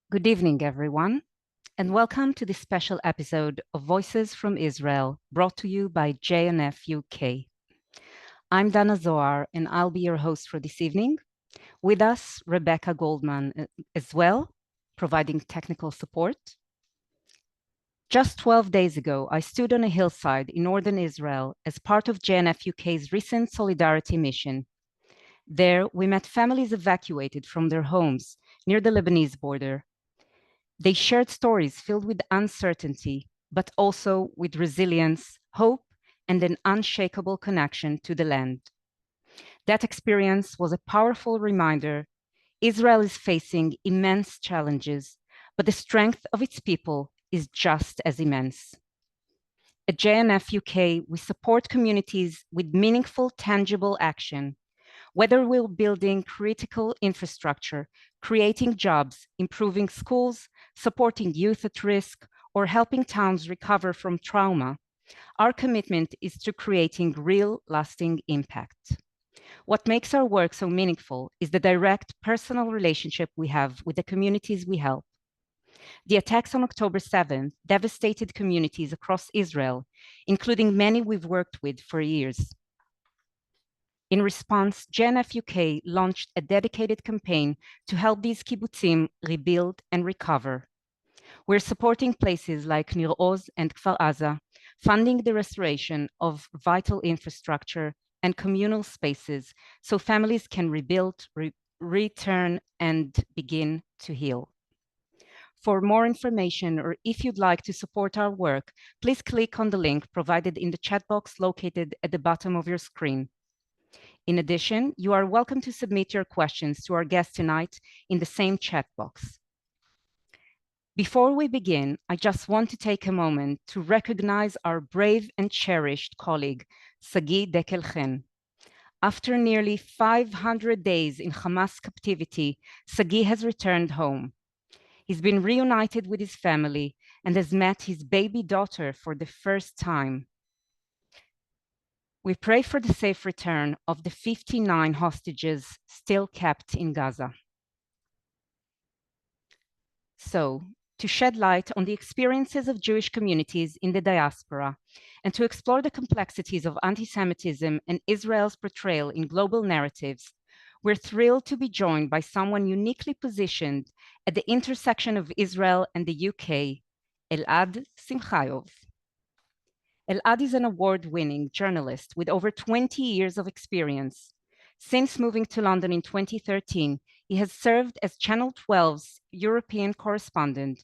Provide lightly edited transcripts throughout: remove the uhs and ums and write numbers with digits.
Good evening, everyone, and welcome to this special episode of Voices from Israel, brought to you by JNF UK. I'm Dana Zohar, and I'll be your host for this evening. With us, Rebecca Goldman as well, providing technical support. Just 12 days ago, I stood on a hillside in northern Israel as part of JNF UK's recent solidarity mission. There, we met families evacuated from their homes near the Lebanese border. They shared stories filled with uncertainty, but also with resilience, hope, and an unshakable connection to the land. That experience was a powerful reminder Israel is facing immense challenges, but the strength of its people is just as immense. At JNF UK, we support communities with meaningful, tangible action. Whether we're building critical infrastructure, creating jobs, improving schools, supporting youth at risk, or helping towns recover from trauma, our commitment is to creating real, lasting impact. What makes our work so meaningful is the direct personal relationship we have with the communities we help. The attacks on October 7th devastated communities across Israel, including many we've worked with for years. In response, JNF UK launched a dedicated campaign to help these kibbutzim rebuild and recover. We're supporting places like Nir Oz and Kfar Aza, funding the restoration of vital infrastructure and communal spaces so families can rebuild, return, and begin to heal. For more information, or if you'd like to support our work, please click on the link provided in the chat box located at the bottom of your screen. In addition, you are welcome to submit your questions to our guest tonight in the same chat box. Before we begin, I just want to take a moment to recognize our brave and cherished colleague, Sagi Dekel-Chen. After nearly 500 days in Hamas captivity, Sagi has returned home. He's been reunited with his family and has met his baby daughter for the first time. We pray for the safe return of the 59 hostages still kept in Gaza. So, to shed light on the experiences of Jewish communities in the diaspora and to explore the complexities of anti-Semitism and Israel's portrayal in global narratives, we're thrilled to be joined by someone uniquely positioned at the intersection of Israel and the UK, Elad Simchayoff. Elad is an award-winning journalist with over 20 years of experience. Since moving to London in 2013, he has served as Channel 12's European correspondent,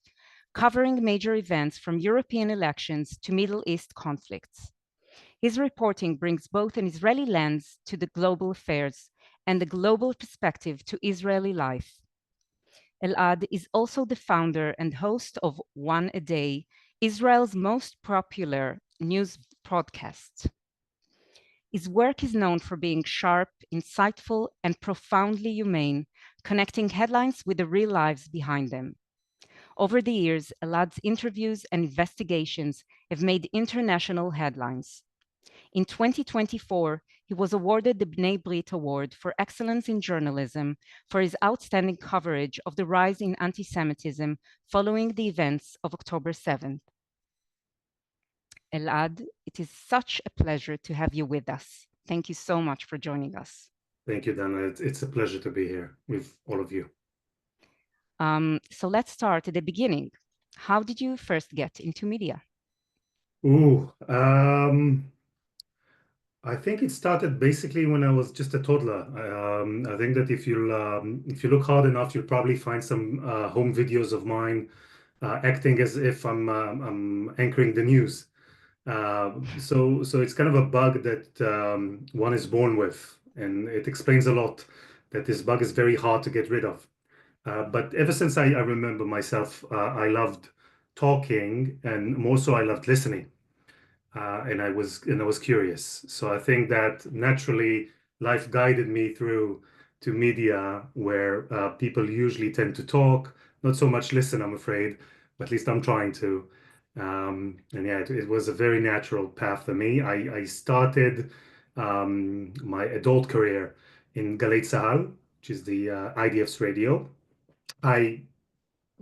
covering major events from European elections to Middle East conflicts. His reporting brings both an Israeli lens to the global affairs and a global perspective to Israeli life. Elad is also the founder and host of One a Day, Israel's most popular news podcast. His work is known for being sharp, insightful, and profoundly humane, connecting headlines with the real lives behind them. Over the years, Elad's interviews and investigations have made international headlines. In 2024, he was awarded the B'nai Brit Award for Excellence in Journalism for his outstanding coverage of the rise in anti-Semitism following the events of October 7th. Elad, it is such a pleasure to have you with us. Thank you so much for joining us. Thank you, Dana. It's a pleasure to be here with all of you. So let's start at the beginning. How did you first get into media? I think it started basically when I was just a toddler. I think that if you look hard enough, you'll probably find some home videos of mine acting as if I'm anchoring the news. So it's kind of a bug that one is born with, and it explains a lot that this bug is very hard to get rid of. But ever since I remember myself, I loved talking, and more so I loved listening. And I was curious. So I think that naturally life guided me through to media where people usually tend to talk, not so much listen, I'm afraid, but at least I'm trying to. And yeah, it was a very natural path for me. I started my adult career in Galei Tzahal, which is the IDF's radio. I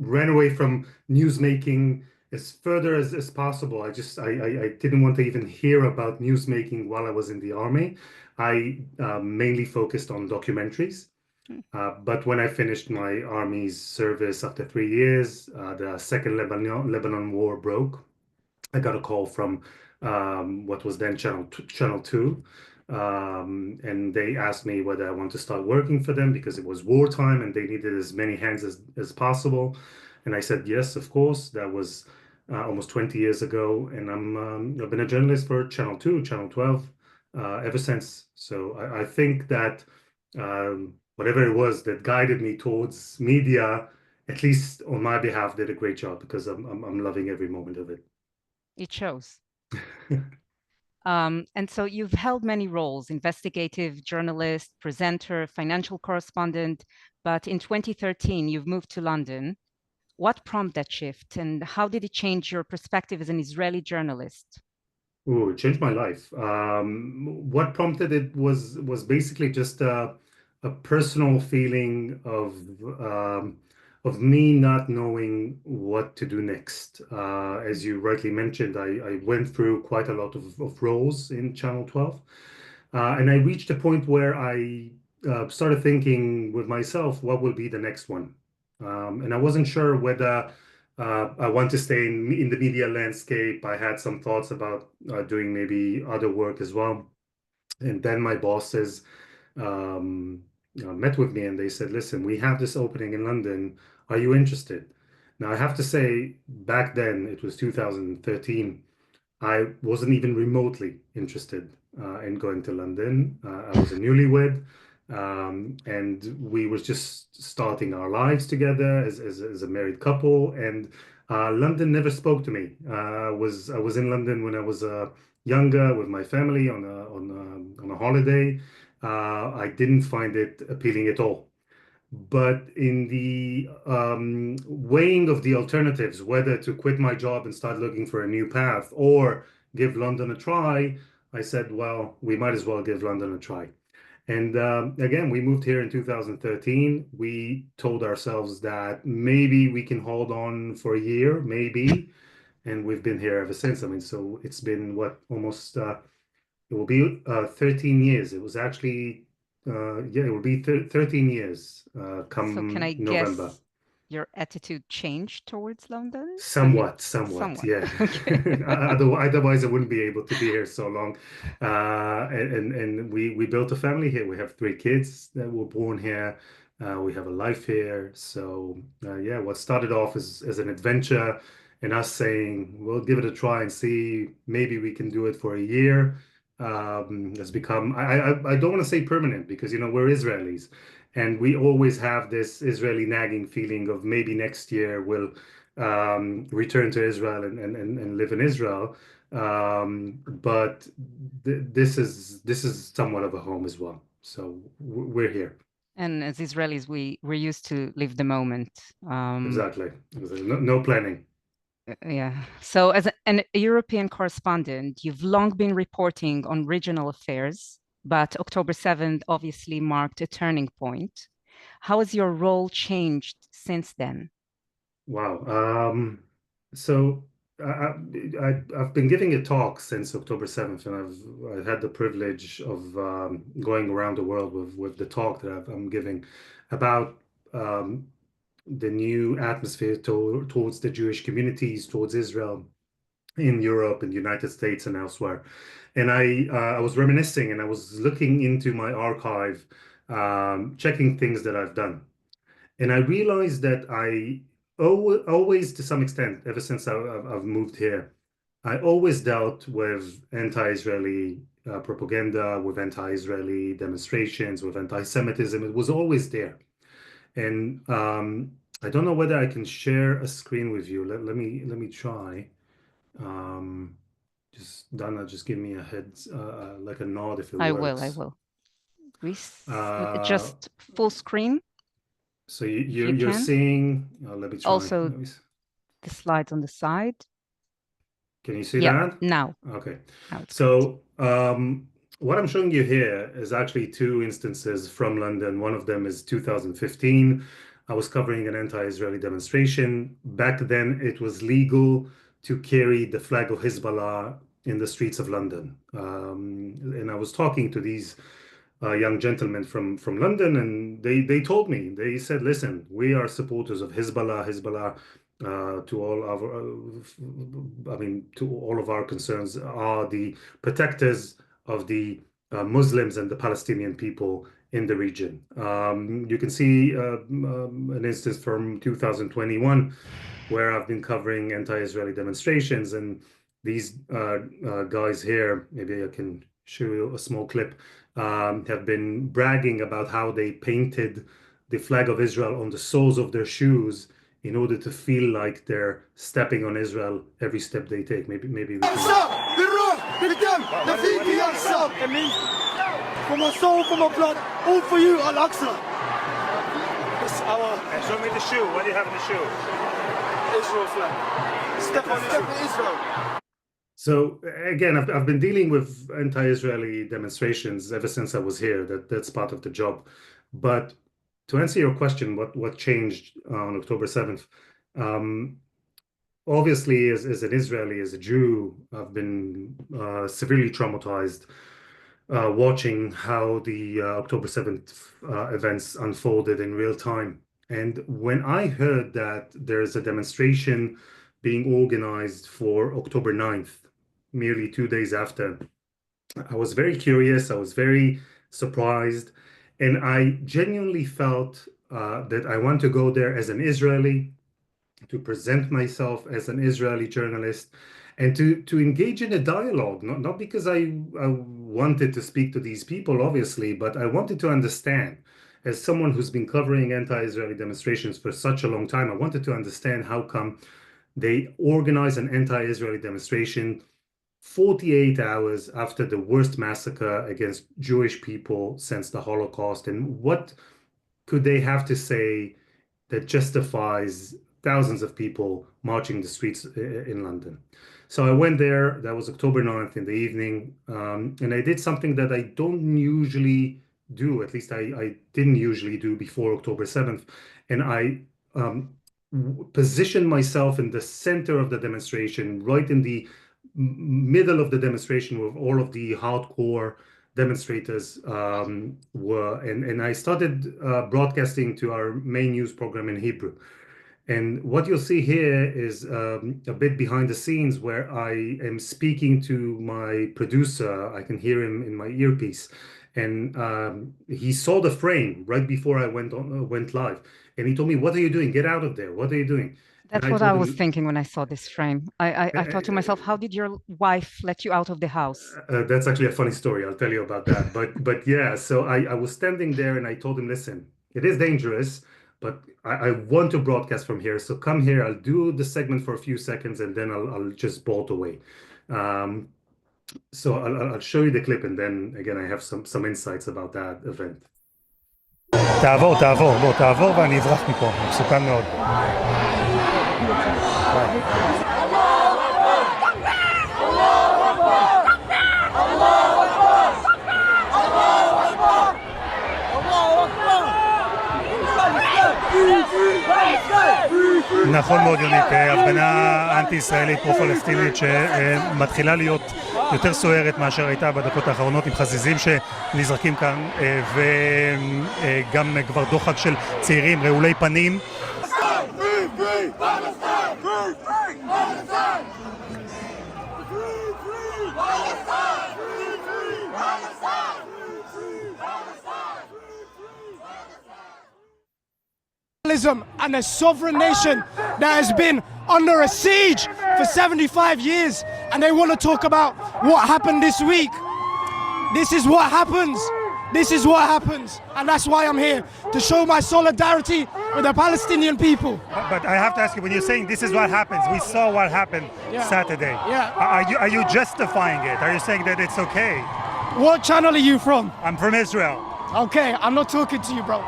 ran away from news making as further as possible. I didn't want to even hear about news making while I was in the army. I mainly focused on documentaries. Mm. But when I finished my army's service after 3 years, the second Lebanon war broke. I got a call from what was then Channel 2. And they asked me whether I want to start working for them because it was wartime and they needed as many hands as possible. And I said, yes, of course. That was almost 20 years ago. And I've been a journalist for Channel 2, Channel 12 ever since. So I think that whatever it was that guided me towards media, at least on my behalf, did a great job because I'm loving every moment of it. It shows. And so you've held many roles: investigative journalist, presenter, financial correspondent. But in 2013, you've moved to London. What prompted that shift, and how did it change your perspective as an Israeli journalist? Ooh, it changed my life. What prompted it was basically just a personal feeling of me not knowing what to do next. As you rightly mentioned, I went through quite a lot of roles in Channel 12, and I reached a point where I started thinking with myself, what will be the next one? And I wasn't sure whether I want to stay in the media landscape. I had some thoughts about doing maybe other work as well. And then my bosses met with me and they said, listen, we have this opening in London. Are you interested? Now, I have to say, back then, it was 2013. I wasn't even remotely interested in going to London. I was a newlywed, and we were just starting our lives together as a married couple. And London never spoke to me. I was in London when I was younger with my family on a holiday. I didn't find it appealing at all. But in the weighing of the alternatives, whether to quit my job and start looking for a new path or give London a try, I said, well, we might as well give London a try. And again, we moved here in 2013. We told ourselves that maybe we can hold on for a year, maybe. And we've been here ever since. I mean, so it's been what, almost it will be 13 years. It was actually, yeah, it will be 13 years So can come I November. guess your attitude changed towards London? I mean, Somewhat, somewhat. yeah. Okay. Otherwise, I wouldn't be able to be here so long. And we built a family here. We have 3 kids that were born here. We have a life here. So yeah, what started off as an adventure and us saying, we'll give it a try and see, maybe we can do it for a year, has become, I don't want to say permanent because, we're Israelis. And we always have this Israeli nagging feeling of maybe next year we'll return to Israel and live in Israel. But this is somewhat of a home as well. So we're here. And as Israelis, we're used to live the moment. Exactly. No, no planning. Yeah. So as an European correspondent, you've long been reporting on regional affairs, but October 7th obviously marked a turning point. How has your role changed since then? Wow. So I've been giving a talk since October 7th, and I've had the privilege of going around the world with the talk that I'm giving about um, the new atmosphere towards the Jewish communities, towards Israel in Europe and the United States and elsewhere. And I was reminiscing and I was looking into my archive, checking things that I've done. And I realized that always, to some extent, ever since I've moved here, I always dealt with anti-Israeli propaganda, with anti-Israeli demonstrations, with anti-Semitism. It was always there. And I don't know whether I can share a screen with you. Let me try. Um, just Dana, just give me a heads, like a nod if it I works. will. Uh, Just full screen so if you you're can. seeing. Let me try. Also the slides on the side. Can you see Yeah, that? now, Okay. now it's great. So what I'm showing you here is actually 2 instances from London. One of them is 2015. I was covering an anti-Israeli demonstration. Back then, it was legal to carry the flag of Hezbollah in the streets of London. And I was talking to these young gentlemen from London, and they told me, they said, listen, we are supporters of Hezbollah. Hezbollah, to all our, I mean, to all of our concerns, are the protectors of the Muslims and the Palestinian people in the region. You can see an instance from 2021 where I've been covering anti-Israeli demonstrations, and these guys here, maybe I can show you a small clip, have been bragging about how they painted the flag of Israel on the soles of their shoes in order to feel like they're stepping on Israel every step they take. Maybe we can. For my soul, for my blood, all for you, Al-Aqsa. And show me the shoe. What do you have in the shoe? Israel flag. Step on Israel. So again, I've been dealing with anti-Israeli demonstrations ever since I was here. That's part of the job. But to answer your question, what changed on October 7th? Obviously, as an Israeli, as a Jew, I've been severely traumatized watching how the October 7th events unfolded in real time. And when I heard that there's a demonstration being organized for October 9th, merely 2 days after, I was very curious, I was very surprised, and I genuinely felt that I want to go there as an Israeli, to present myself as an Israeli journalist, and to engage in a dialogue, not because I wanted to speak to these people, obviously, but I wanted to understand. As someone who's been covering anti-Israeli demonstrations for such a long time, I wanted to understand how come they organize an anti-Israeli demonstration 48 hours after the worst massacre against Jewish people since the Holocaust, and what could they have to say that justifies thousands of people marching the streets in London. So I went there. That was October 9th in the evening, and I did something that I don't usually do, at least I didn't usually do before October 7th, and I positioned myself in the center of the demonstration, right in the middle of the demonstration where all of the hardcore demonstrators were, and I started broadcasting to our main news program in Hebrew. And what you'll see here is a bit behind the scenes where I am speaking to my producer. I can hear him in my earpiece, and he saw the frame right before I went live, and he told me, "What are you doing? Get out of there! What are you doing?" That's what I was thinking when I saw this frame. I thought to myself, how did your wife let you out of the house? That's actually a funny story. I'll tell you about that. But yeah, so I was standing there and I told him, listen, it is dangerous, but I want to broadcast from here. So come here. I'll do the segment for a few seconds and then I'll just bolt away. So I'll show you the clip, and then again I have some insights about that event. תעבור ואני אברח מפה, מסוכן מאוד. נכון מאוד, יונית, הפגנה אנטי-ישראלית פרו-פלסטינית שמתחילה להיות יותר סוערת מאשר הייתה בדקות האחרונות, עם חזיזים שנזרקים כאן, וגם כבר דוחק של צעירים רעולי פנים. And a sovereign nation that has been under a siege for 75 years, and they want to talk about what happened this week. This is what happens. This is what happens, and that's why I'm here, to show my solidarity with the Palestinian people. But I have to ask you, when you're saying this is what happens, we saw what happened Saturday. Yeah. Are you justifying it? Are you saying that it's okay? What channel are you from? I'm from Israel. Okay, I'm not talking to you, bro.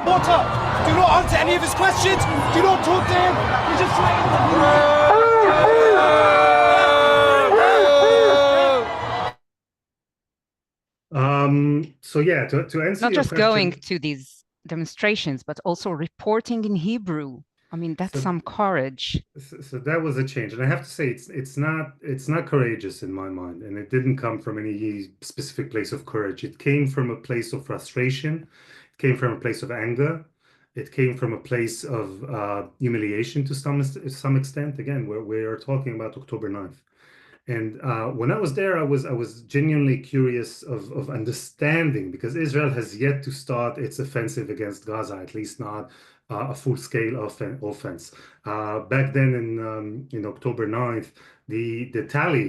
Water, do not answer any of his questions. Do not talk to him. He's just So yeah, to answer Not your just question, going to these demonstrations, but also reporting in Hebrew. I mean, that's some courage. So that was a change, and I have to say it's not courageous in my mind, and it didn't come from any specific place of courage. It came from a place of frustration. It came from a place of anger. It came from a place of humiliation to some extent. Again, we are talking about October 9th. And when I was there, I was genuinely curious of understanding, because Israel has yet to start its offensive against Gaza, at least not a full-scale offense. Back then in October 9th, the tally,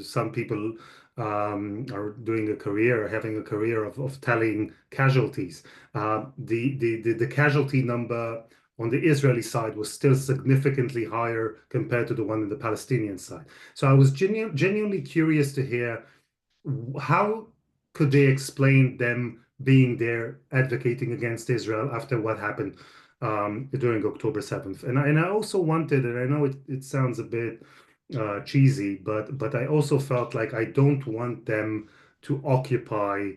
some people are doing a career, having a career of tallying casualties. The casualty number on the Israeli side was still significantly higher compared to the one on the Palestinian side. So I was genuinely curious to hear how could they explain them being there advocating against Israel after what happened during October 7th. And I also wanted, and I know it sounds a bit cheesy, but I also felt like I don't want them to occupy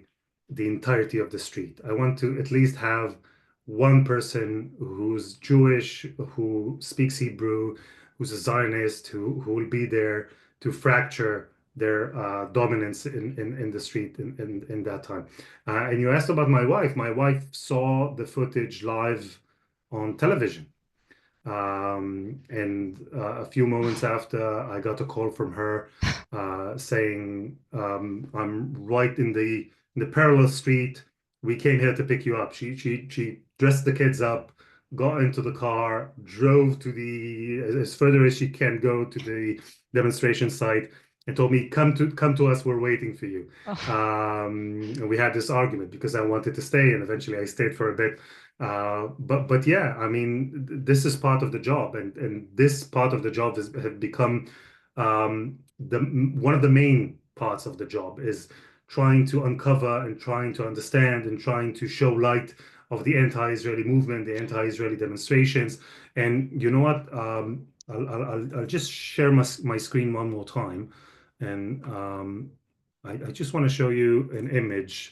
the entirety of the street. I want to at least have one person who's Jewish, who speaks Hebrew, who's a Zionist, who will be there to fracture their dominance in the street in that time. And you asked about my wife. My wife saw the footage live on television. And a few moments after, I got a call from her saying, I'm right in the parallel street. We came here to pick you up. She dressed the kids up, got into the car, drove to as further as she can go to the demonstration site, and told me, come to us, we're waiting for you. And we had this argument because I wanted to stay, and eventually I stayed for a bit. But yeah, I mean, this is part of the job, and this part of the job has become one of the main parts of the job, is trying to uncover and trying to understand and trying to show light of the anti-Israeli movement, the anti-Israeli demonstrations. And you know what? I'll just share my screen one more time, and I just want to show you an image.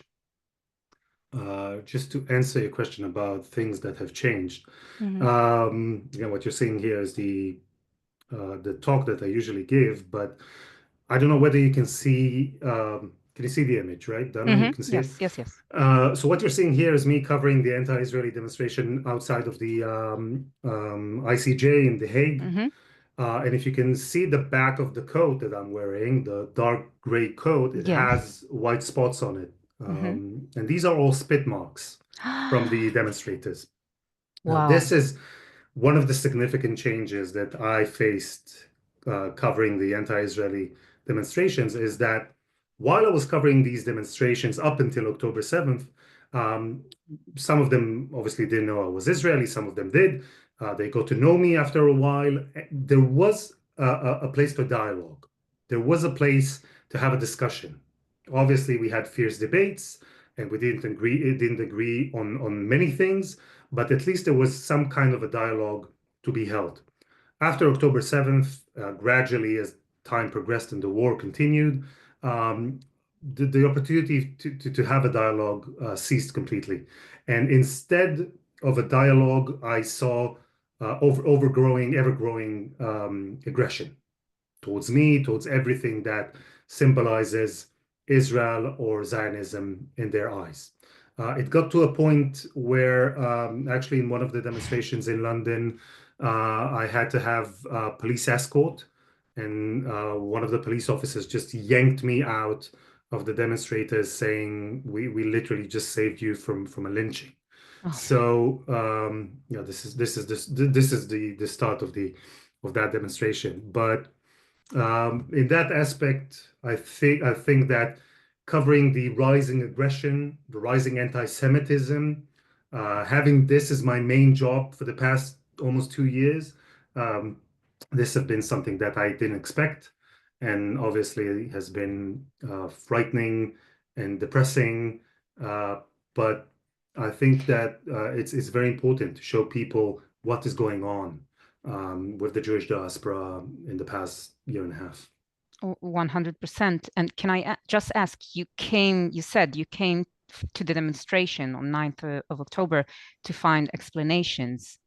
Just to answer your question about things that have changed. Again, what you're seeing here is the talk that I usually give, but I don't know whether you can see. Can you see the image, right, Dana? You can see it? Yes. So what you're seeing here is me covering the anti-Israeli demonstration outside of the ICJ in The Hague. And if you can see the back of the coat that I'm wearing, the dark gray coat, it has white spots on it. And these are all spit marks from the demonstrators. Wow. Now, this is one of the significant changes that I faced covering the anti-Israeli demonstrations, is that while I was covering these demonstrations up until October 7th, some of them obviously didn't know I was Israeli, some of them did. They got to know me after a while. There was a place for dialogue. There was a place to have a discussion. Obviously, we had fierce debates, and we didn't agree on many things, but at least there was some kind of a dialogue to be held. After October 7th, gradually as time progressed and the war continued, the opportunity to have a dialogue ceased completely. And instead of a dialogue, I saw ever-growing aggression towards me, towards everything that symbolizes Israel or Zionism in their eyes. It got to a point where actually in one of the demonstrations in London, I had to have police escort, and one of the police officers just yanked me out of the demonstrators, saying, "We literally just saved you from a lynching." So yeah, this is the start of that demonstration. But in that aspect, I think that covering the rising aggression, the rising anti-Semitism, having this as my main job for the past almost 2 years, this has been something that I didn't expect, and obviously has been frightening and depressing. But I think that it's very important to show people what is going on with the Jewish diaspora in the past year and a half. 100%. And can I just ask, you said you came to the demonstration on 9th of October to find explanations.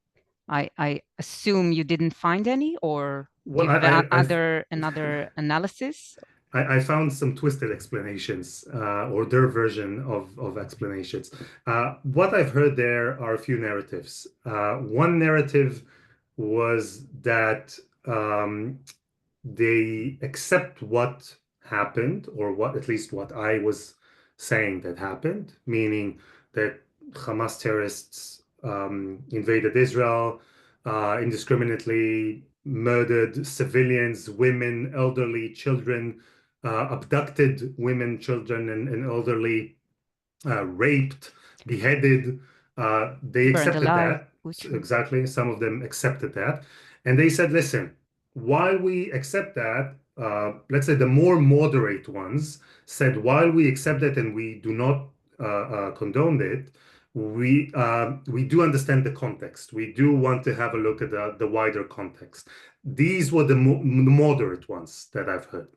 I assume you didn't find any, or do you have another analysis? I found some twisted explanations, or their version of explanations. What I've heard there are a few narratives. One narrative was that they accept what happened, or what at least what I was saying that happened, meaning that Hamas terrorists invaded Israel, indiscriminately murdered civilians, women, elderly, children, abducted women, children, and elderly, raped, beheaded. They accepted that. Exactly. Some of them accepted that. And they said, listen, while we accept that, let's say the more moderate ones said, while we accept that and we do not condone it, we do understand the context. We do want to have a look at the wider context. These were the moderate ones that I've heard.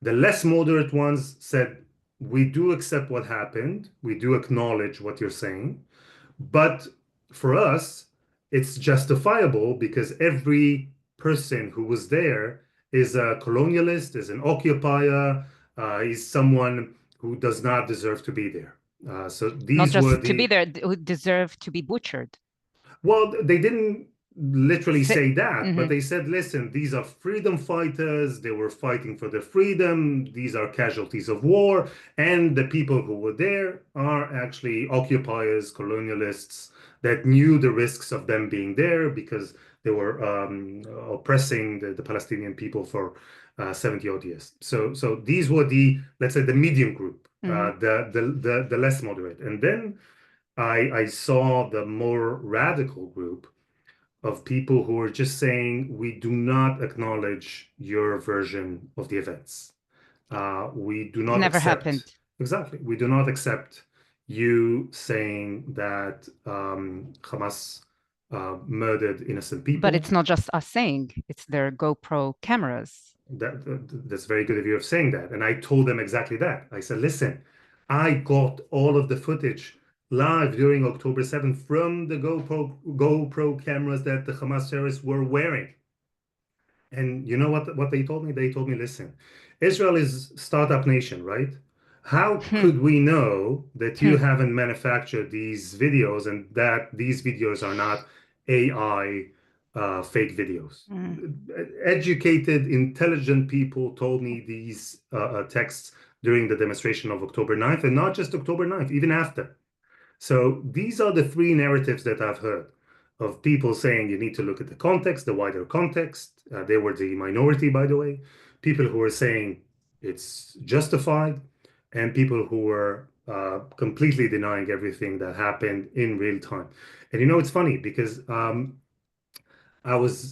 The less moderate ones said, we do accept what happened. We do acknowledge what you're saying. But for us, it's justifiable because every person who was there is a colonialist, is an occupier, is someone who does not deserve to be there. So these not just were the... to be there, who deserve to be butchered. Well, they didn't literally say that, but they said, listen, these are freedom fighters. They were fighting for their freedom. These are casualties of war. And the people who were there are actually occupiers, colonialists that knew the risks of them being there because they were oppressing the Palestinian people for 70 odd years. So these were the, let's say, the medium group, the less moderate. And then I saw the more radical group of people who are just saying, we do not acknowledge your version of the events. We do not Never accept. Happened. Exactly. We do not accept you saying that Hamas murdered innocent people. But it's not just us saying, it's their GoPro cameras. That's very good of you of saying that. And I told them exactly that. I said, listen, I got all of the footage live during October 7th from the GoPro cameras that the Hamas terrorists were wearing. And you know what they told me? They told me, listen, Israel is startup nation, right? How could we know that you haven't manufactured these videos and that these videos are not AI fake videos? Educated, intelligent people told me these texts during the demonstration of October 9th, and not just October 9th, even after. So these are the three narratives that I've heard of people saying you need to look at the context, the wider context. They were the minority, by the way. People who were saying it's justified, and people who were completely denying everything that happened in real time. And you know, it's funny because I was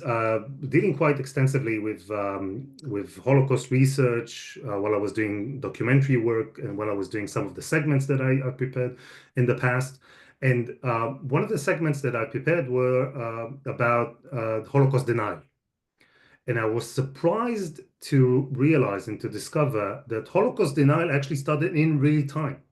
dealing quite extensively with Holocaust research while I was doing documentary work and while I was doing some of the segments that I prepared in the past. And one of the segments that I prepared were about Holocaust denial. And I was surprised to realize and to discover that Holocaust denial actually started in real time.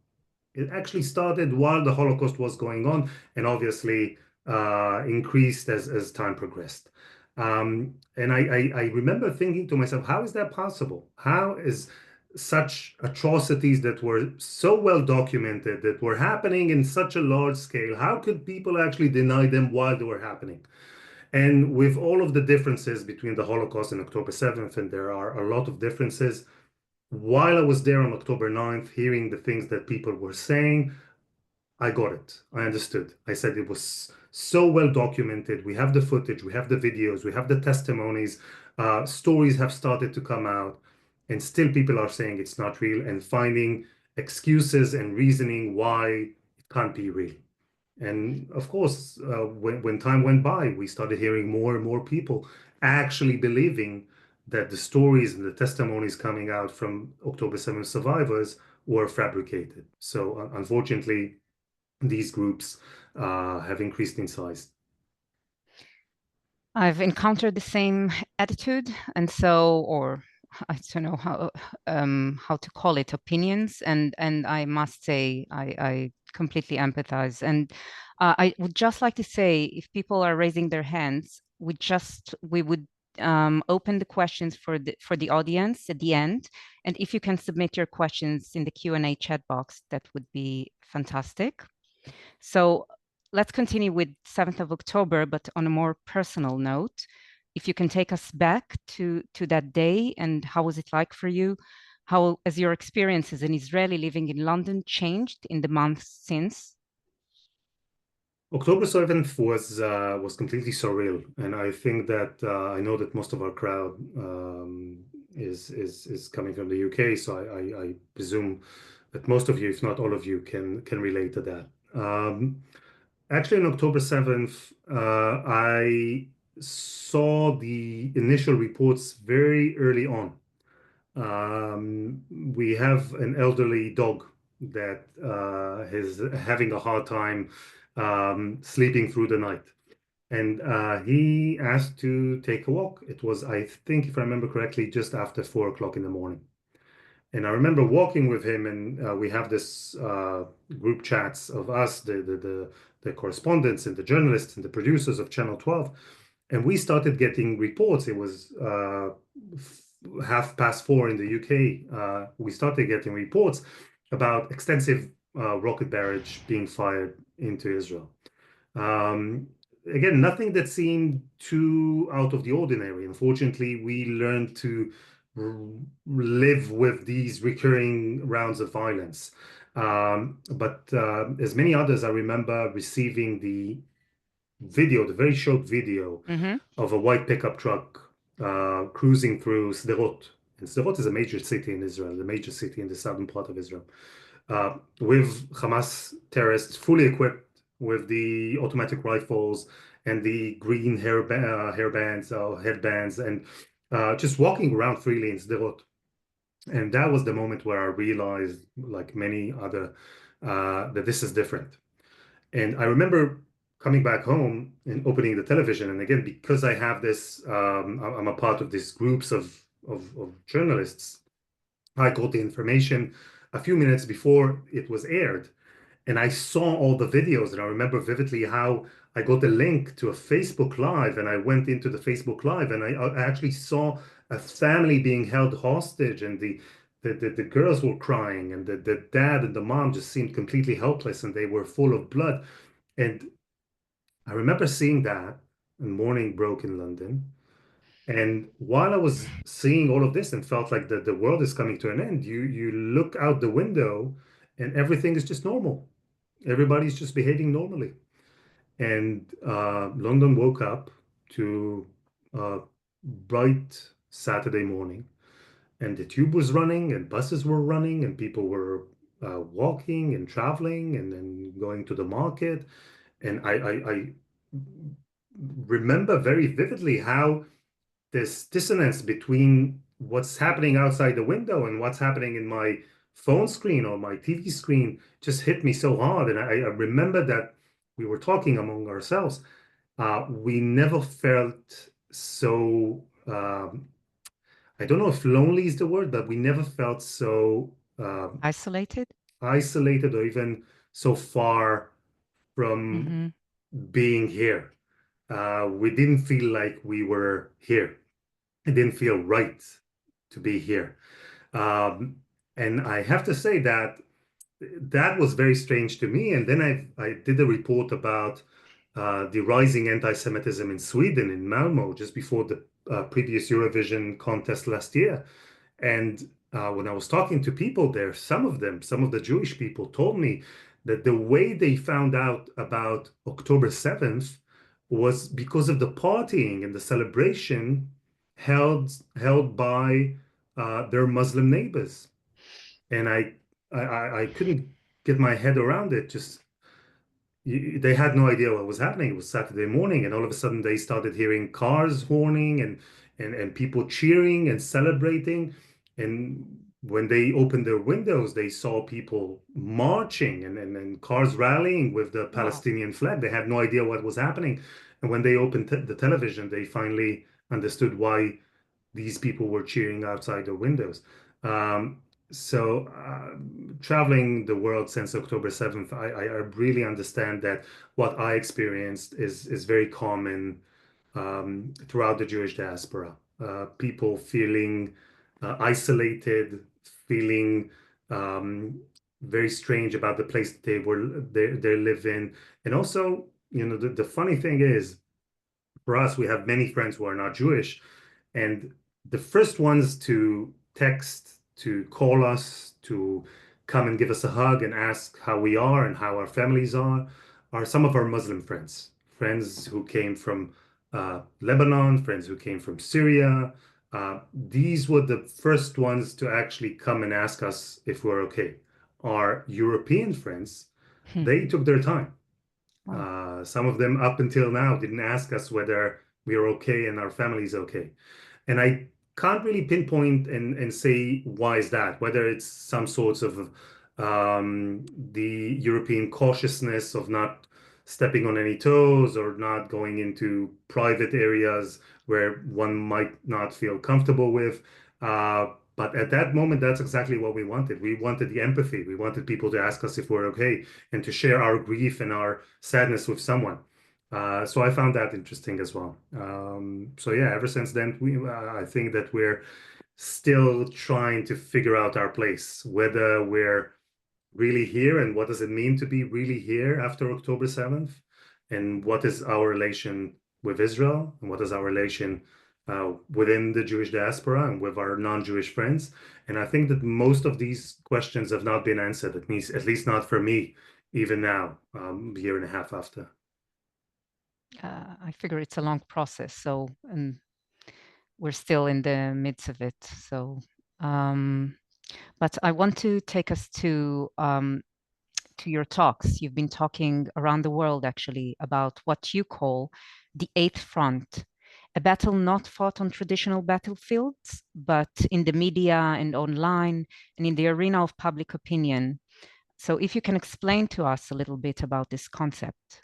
It actually started while the Holocaust was going on, and obviously increased as time progressed. And I remember thinking to myself, how is that possible? How is such atrocities that were so well documented, that were happening in such a large scale, how could people actually deny them while they were happening? And with all of the differences between the Holocaust and October 7th, and there are a lot of differences, while I was there on October 9th, hearing the things that people were saying, I got it. I understood. I said it was so well documented. We have the footage, we have the videos, we have the testimonies. Stories have started to come out, and still people are saying it's not real and finding excuses and reasoning why it can't be real. And of course, when time went by, we started hearing more and more people actually believing that the stories and the testimonies coming out from October 7th survivors were fabricated. So unfortunately, these groups have increased in size. I've encountered the same attitude, and so, or I don't know how to call it, opinions, and I must say I completely empathize. And I would just like to say, if people are raising their hands, we would open the questions for the audience at the end. And if you can submit your questions in the Q&A chat box, that would be fantastic. So let's continue with 7th of October, but on a more personal note. If you can take us back to that day, and how was it like for you? How has your experience as an Israeli living in London changed in the months since? October 7th was completely surreal, and I think that I know that most of our crowd is coming from the UK, so I presume that most of you, if not all of you, can relate to that. Actually, on October 7th, I saw the initial reports very early on. We have an elderly dog that is having a hard time sleeping through the night. And he asked to take a walk. It was, I think, if I remember correctly, just after 4 o'clock in the morning. And I remember walking with him, and we have this group chats of us, the correspondents and the journalists and the producers of Channel 12. And we started getting reports. It was 4:30 in the UK. We started getting reports about extensive rocket barrage being fired into Israel. Again, nothing that seemed too out of the ordinary. Unfortunately, we learned to live with these recurring rounds of violence. But as many others, I remember receiving the very short video of a white pickup truck cruising through Sderot. And Sderot is a major city in Israel, the major city in the southern part of Israel, with Hamas terrorists fully equipped with the automatic rifles and the green hairbands or headbands, and just walking around freely in Sderot. And that was the moment where I realized, like many other, that this is different. And I remember coming back home and opening the television. And again, because I have this, I'm a part of these groups of journalists, I got the information a few minutes before it was aired. And I saw all the videos, and I remember vividly how I got a link to a Facebook Live, and I went into the Facebook Live, and I actually saw a family being held hostage, and the girls were crying, and the dad and the mom just seemed completely helpless, and they were full of blood. And I remember seeing that, and morning broke in London. And while I was seeing all of this and felt like the world is coming to an end, you look out the window and everything is just normal. Everybody's just behaving normally. And London woke up to a bright Saturday morning, and the tube was running, and buses were running, and people were walking and traveling and then going to the market. And I remember very vividly how this dissonance between what's happening outside the window and what's happening in my phone screen or my TV screen just hit me so hard. And I remember that we were talking among ourselves. We never felt so, I don't know if lonely is the word, but we never felt so Isolated? isolated or even so far from being here. We didn't feel like we were here. It didn't feel right to be here. And I have to say that that was very strange to me. And then I did a report about the rising anti-Semitism in Sweden, in Malmo, just before the previous Eurovision contest last year. And when I was talking to people there, some of the Jewish people told me that the way they found out about October 7th was because of the partying and the celebration held by their Muslim neighbors. And I couldn't get my head around it. Just they had no idea what was happening. It was Saturday morning, and all of a sudden they started hearing cars horning and people cheering and celebrating. And when they opened their windows, they saw people marching and cars rallying with the Palestinian flag. They had no idea what was happening. And when they opened the television, they finally understood why these people were cheering outside their windows. So traveling the world since October 7th, I really understand that what I experienced is very common throughout the Jewish diaspora. People feeling isolated, feeling very strange about the place that they live in. And also, the funny thing is, for us, we have many friends who are not Jewish, and the first ones to text, to call us, to come and give us a hug and ask how we are and how our families are some of our Muslim friends, friends who came from Lebanon, friends who came from Syria. These were the first ones to actually come and ask us if we're okay. Our European friends, they took their time. Some of them up until now didn't ask us whether we are okay and our family's okay. And I can't really pinpoint and say why is that, whether it's some sorts of the European cautiousness of not stepping on any toes or not going into private areas where one might not feel comfortable with. But at that moment, that's exactly what we wanted. We wanted the empathy. We wanted people to ask us if we're okay and to share our grief and our sadness with someone. So I found that interesting as well. So yeah, ever since then, I think that we're still trying to figure out our place, whether we're really here and what does it mean to be really here after October 7th, and what is our relation with Israel, and what is our relation within the Jewish diaspora and with our non-Jewish friends. And I think that most of these questions have not been answered, at least not for me, even now, a year and a half after. I figure it's a long process, so and we're still in the midst of it. So, but I want to take us to your talks. You've been talking around the world actually about what you call the Eighth Front, a battle not fought on traditional battlefields, but in the media and online and in the arena of public opinion. So if you can explain to us a little bit about this concept.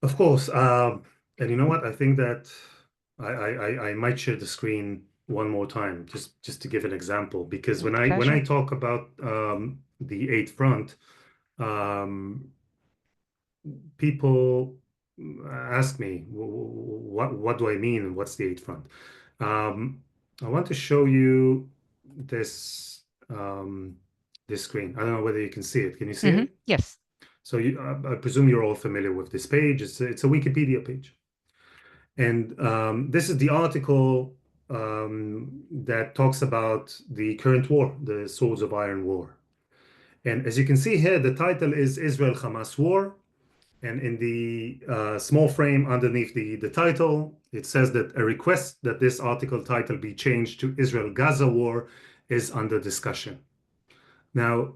Of course. And you know what? I think that I might share the screen one more time, just to give an example, because when I talk about the Eighth Front, people ask me, what do I mean and what's the Eighth Front? I want to show you this this screen. I don't know whether you can see it. Can you see it? Yes. So I presume you're all familiar with this page. It's a Wikipedia page. And this is the article that talks about the current war, the Swords of Iron War. And as you can see here, the title is Israel-Hamas War. And in the small frame underneath the title, it says that a request that this article title be changed to Israel-Gaza War is under discussion. Now,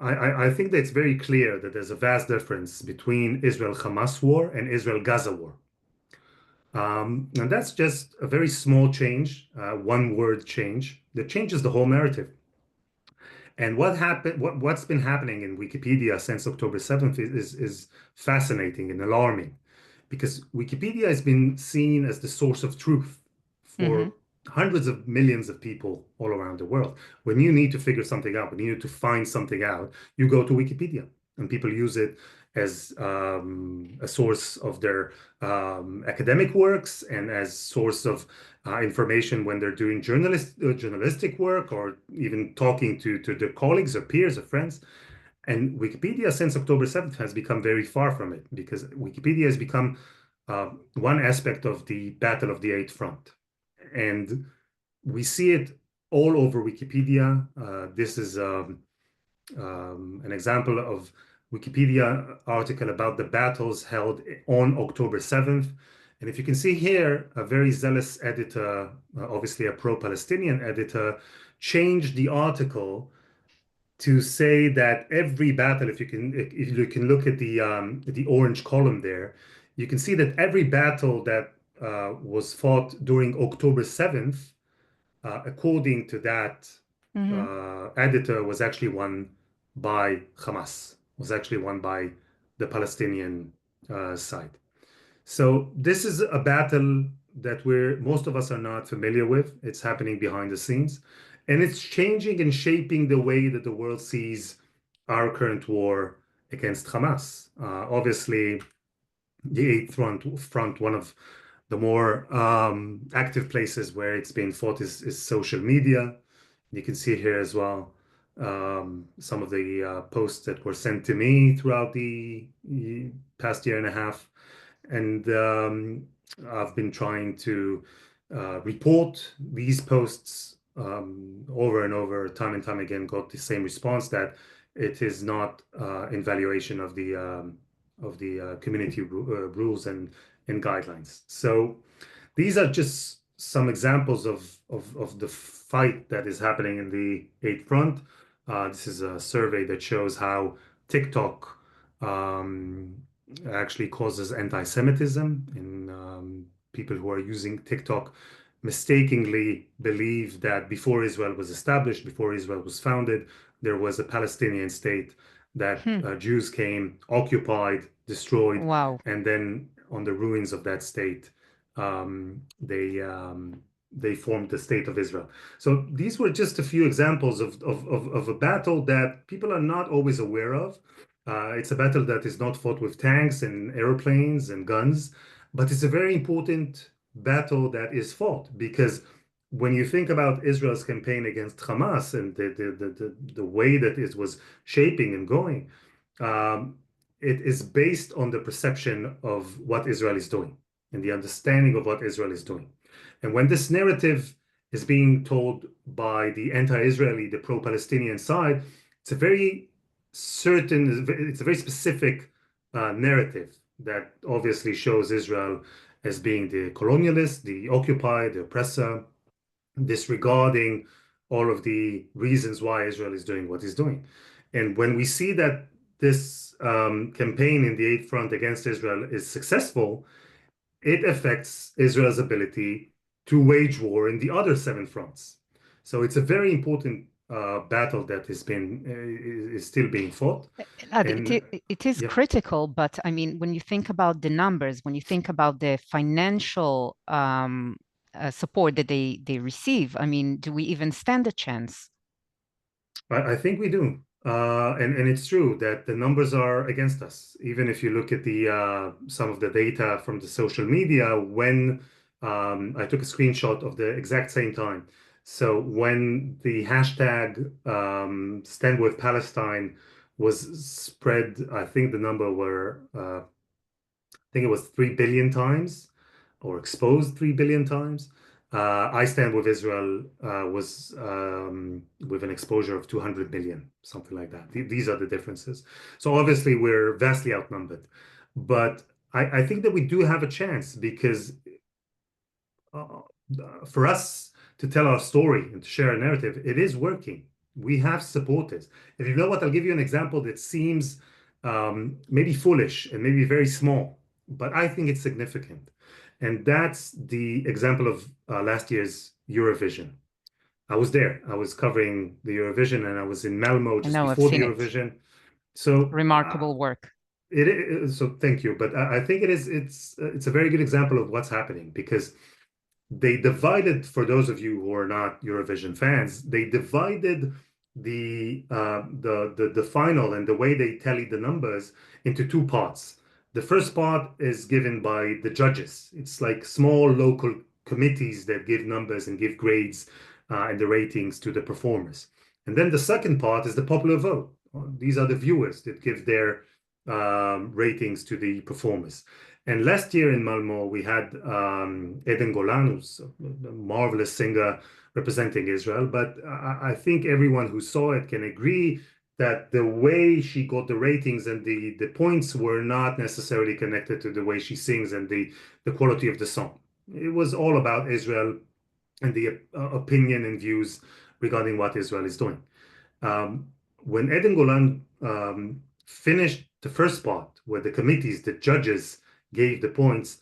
I think that it's very clear that there's a vast difference between Israel-Hamas war and Israel-Gaza war. And that's just a very small change, one word change, that changes the whole narrative. And what's been happening in Wikipedia since October 7th is fascinating and alarming, because Wikipedia has been seen as the source of truth for hundreds of millions of people all around the world. When you need to figure something out, when you need to find something out, you go to Wikipedia, and people use it as a source of their academic works and as source of information when they're doing journalistic work or even talking to their colleagues or peers or friends. And Wikipedia since October 7th has become very far from it, because Wikipedia has become one aspect of the Battle of the Eighth Front. And we see it all over Wikipedia. This is an example of Wikipedia article about the battles held on October 7th. And if you can see here, a very zealous editor, obviously a pro-Palestinian editor, changed the article to say that every battle, if you can look at the orange column there, you can see that every battle that was fought during October 7th, according to that editor, was actually won by Hamas, was actually won by the Palestinian side. So this is a battle that most of us are not familiar with. It's happening behind the scenes, and it's changing and shaping the way that the world sees our current war against Hamas. Obviously, the Eighth Front, one of the more active places where it's being fought is social media. You can see here as well some of the posts that were sent to me throughout the past year and a half. And I've been trying to report these posts over and over, time and time again, got the same response that it is not in valuation of the community rules and guidelines. So these are just some examples of the fight that is happening in the Eighth Front. This is a survey that shows how TikTok actually causes anti-Semitism in people who are using TikTok mistakenly believe that before Israel was established, before Israel was founded, there was a Palestinian state that Jews came, occupied, destroyed, Wow. and then on the ruins of that state, they formed the state of Israel. So these were just a few examples of a battle that people are not always aware of. It's a battle that is not fought with tanks and airplanes and guns, but it's a very important battle that is fought because when you think about Israel's campaign against Hamas and the way that it was shaping and going, it is based on the perception of what Israel is doing and the understanding of what Israel is doing. And when this narrative is being told by the anti-Israeli, the pro-Palestinian side, it's a very specific narrative that obviously shows Israel as being the colonialist, the occupier, the oppressor, disregarding all of the reasons why Israel is doing what it's doing. And when we see that this campaign in the Eighth Front against Israel is successful, it affects Israel's ability to wage war in the other 7 fronts. So it's a very important battle that is still being fought. It is critical, but I mean, when you think about the numbers, when you think about the financial support that they receive, I mean, do we even stand a chance? I think we do. And it's true that the numbers are against us. Even if you look at the some of the data from the social media, when I took a screenshot of the exact same time. So when the hashtag Stand with Palestine was spread, I think the number were, I think it was 3 billion times or exposed 3 billion times. I Stand with Israel was with an exposure of 200 million, something like that. These are the differences. So obviously we're vastly outnumbered. But I think that we do have a chance because for us to tell our story and to share a narrative, it is working. We have supporters. And you know what? I'll give you an example that seems maybe foolish and maybe very small, but I think it's significant. And that's the example of last year's Eurovision. I was there. I was covering the Eurovision and I was in Malmo just before the Eurovision. So remarkable work. It is, so thank you. But I think it's a very good example of what's happening because they divided, for those of you who are not Eurovision fans, they divided the final and the way they tally the numbers into 2 parts. The first part is given by the judges. It's like small local committees that give numbers and give grades and the ratings to the performers. And then the second part is the popular vote. These are the viewers that give their ratings to the performers. And last year in Malmo, we had Eden Golan, who's a marvelous singer representing Israel. But I think everyone who saw it can agree that the way she got the ratings and the points were not necessarily connected to the way she sings and the quality of the song. It was all about Israel and the opinion and views regarding what Israel is doing. When Eden Golan finished the first part, where the committees, the judges, gave the points,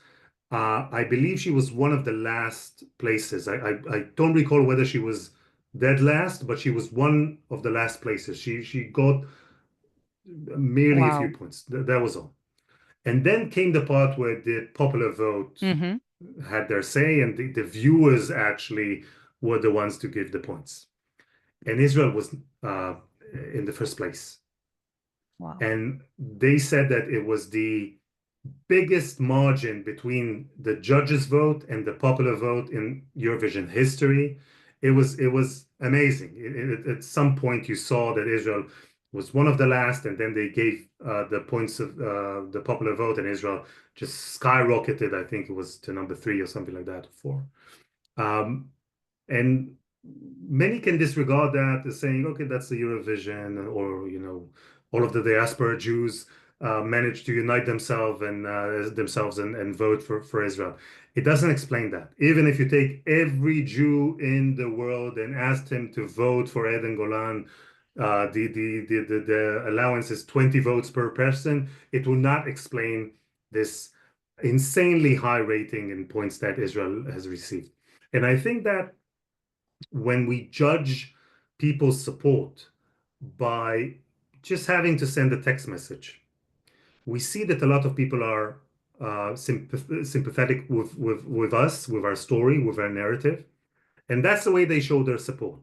I believe she was one of the last places. I don't recall whether she was dead last, but she was one of the last places. She got merely a few points. That was all. And then came the part where the popular vote had their say, and the viewers actually were the ones to give the points. And Israel was in the first place. Wow. And they said that it was the biggest margin between the judges' vote and the popular vote in Eurovision history. It was amazing. At some point, you saw that Israel was one of the last, and then they gave the points of the popular vote, and Israel just skyrocketed. I think it was to number 3 or something like that, 4. And many can disregard that as saying, okay, that's the Eurovision, or all of the diaspora Jews managed to unite themselves and vote for Israel. It doesn't explain that. Even if you take every Jew in the world and asked him to vote for Eden Golan, the allowance is 20 votes per person. It will not explain this insanely high rating and points that Israel has received. And I think that when we judge people's support by just having to send a text message, we see that a lot of people are sympathetic with us, with our story, with our narrative, and that's the way they show their support.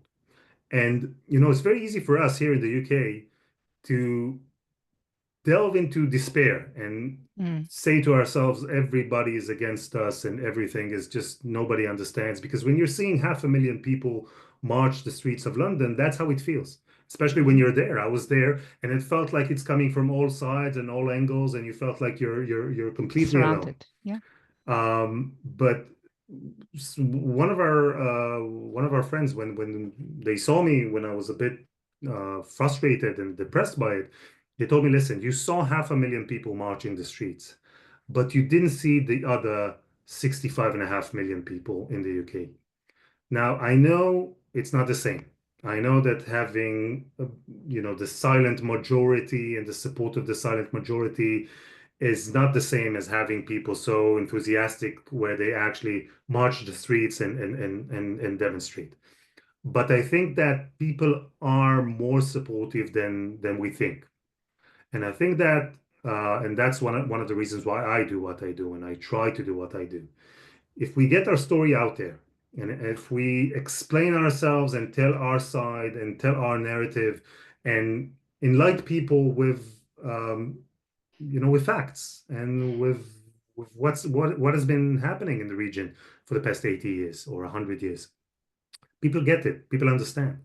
And it's very easy for us here in the UK to delve into despair and say to ourselves, everybody is against us and everything is just, nobody understands. Because when you're seeing 500,000 people march the streets of London, that's how it feels, especially when you're there. I was there, and it felt like it's coming from all sides and all angles, and you felt like you're completely Surrounded. alone. Yeah. But one of our friends, when they saw me when I was a bit frustrated and depressed by it, they told me, listen, you saw 500,000 people marching the streets, but you didn't see the other 65.5 million people in the UK. Now, I know it's not the same. I know that having, the silent majority and the support of the silent majority is not the same as having people so enthusiastic where they actually march the streets and demonstrate. But I think that people are more supportive than we think. And I think that, and that's one of the reasons why I do what I do, and I try to do what I do. If we get our story out there, and if we explain ourselves and tell our side and tell our narrative, and enlighten people with facts and with what has been happening in the region for the past 80 years or 100 years, people get it. People understand.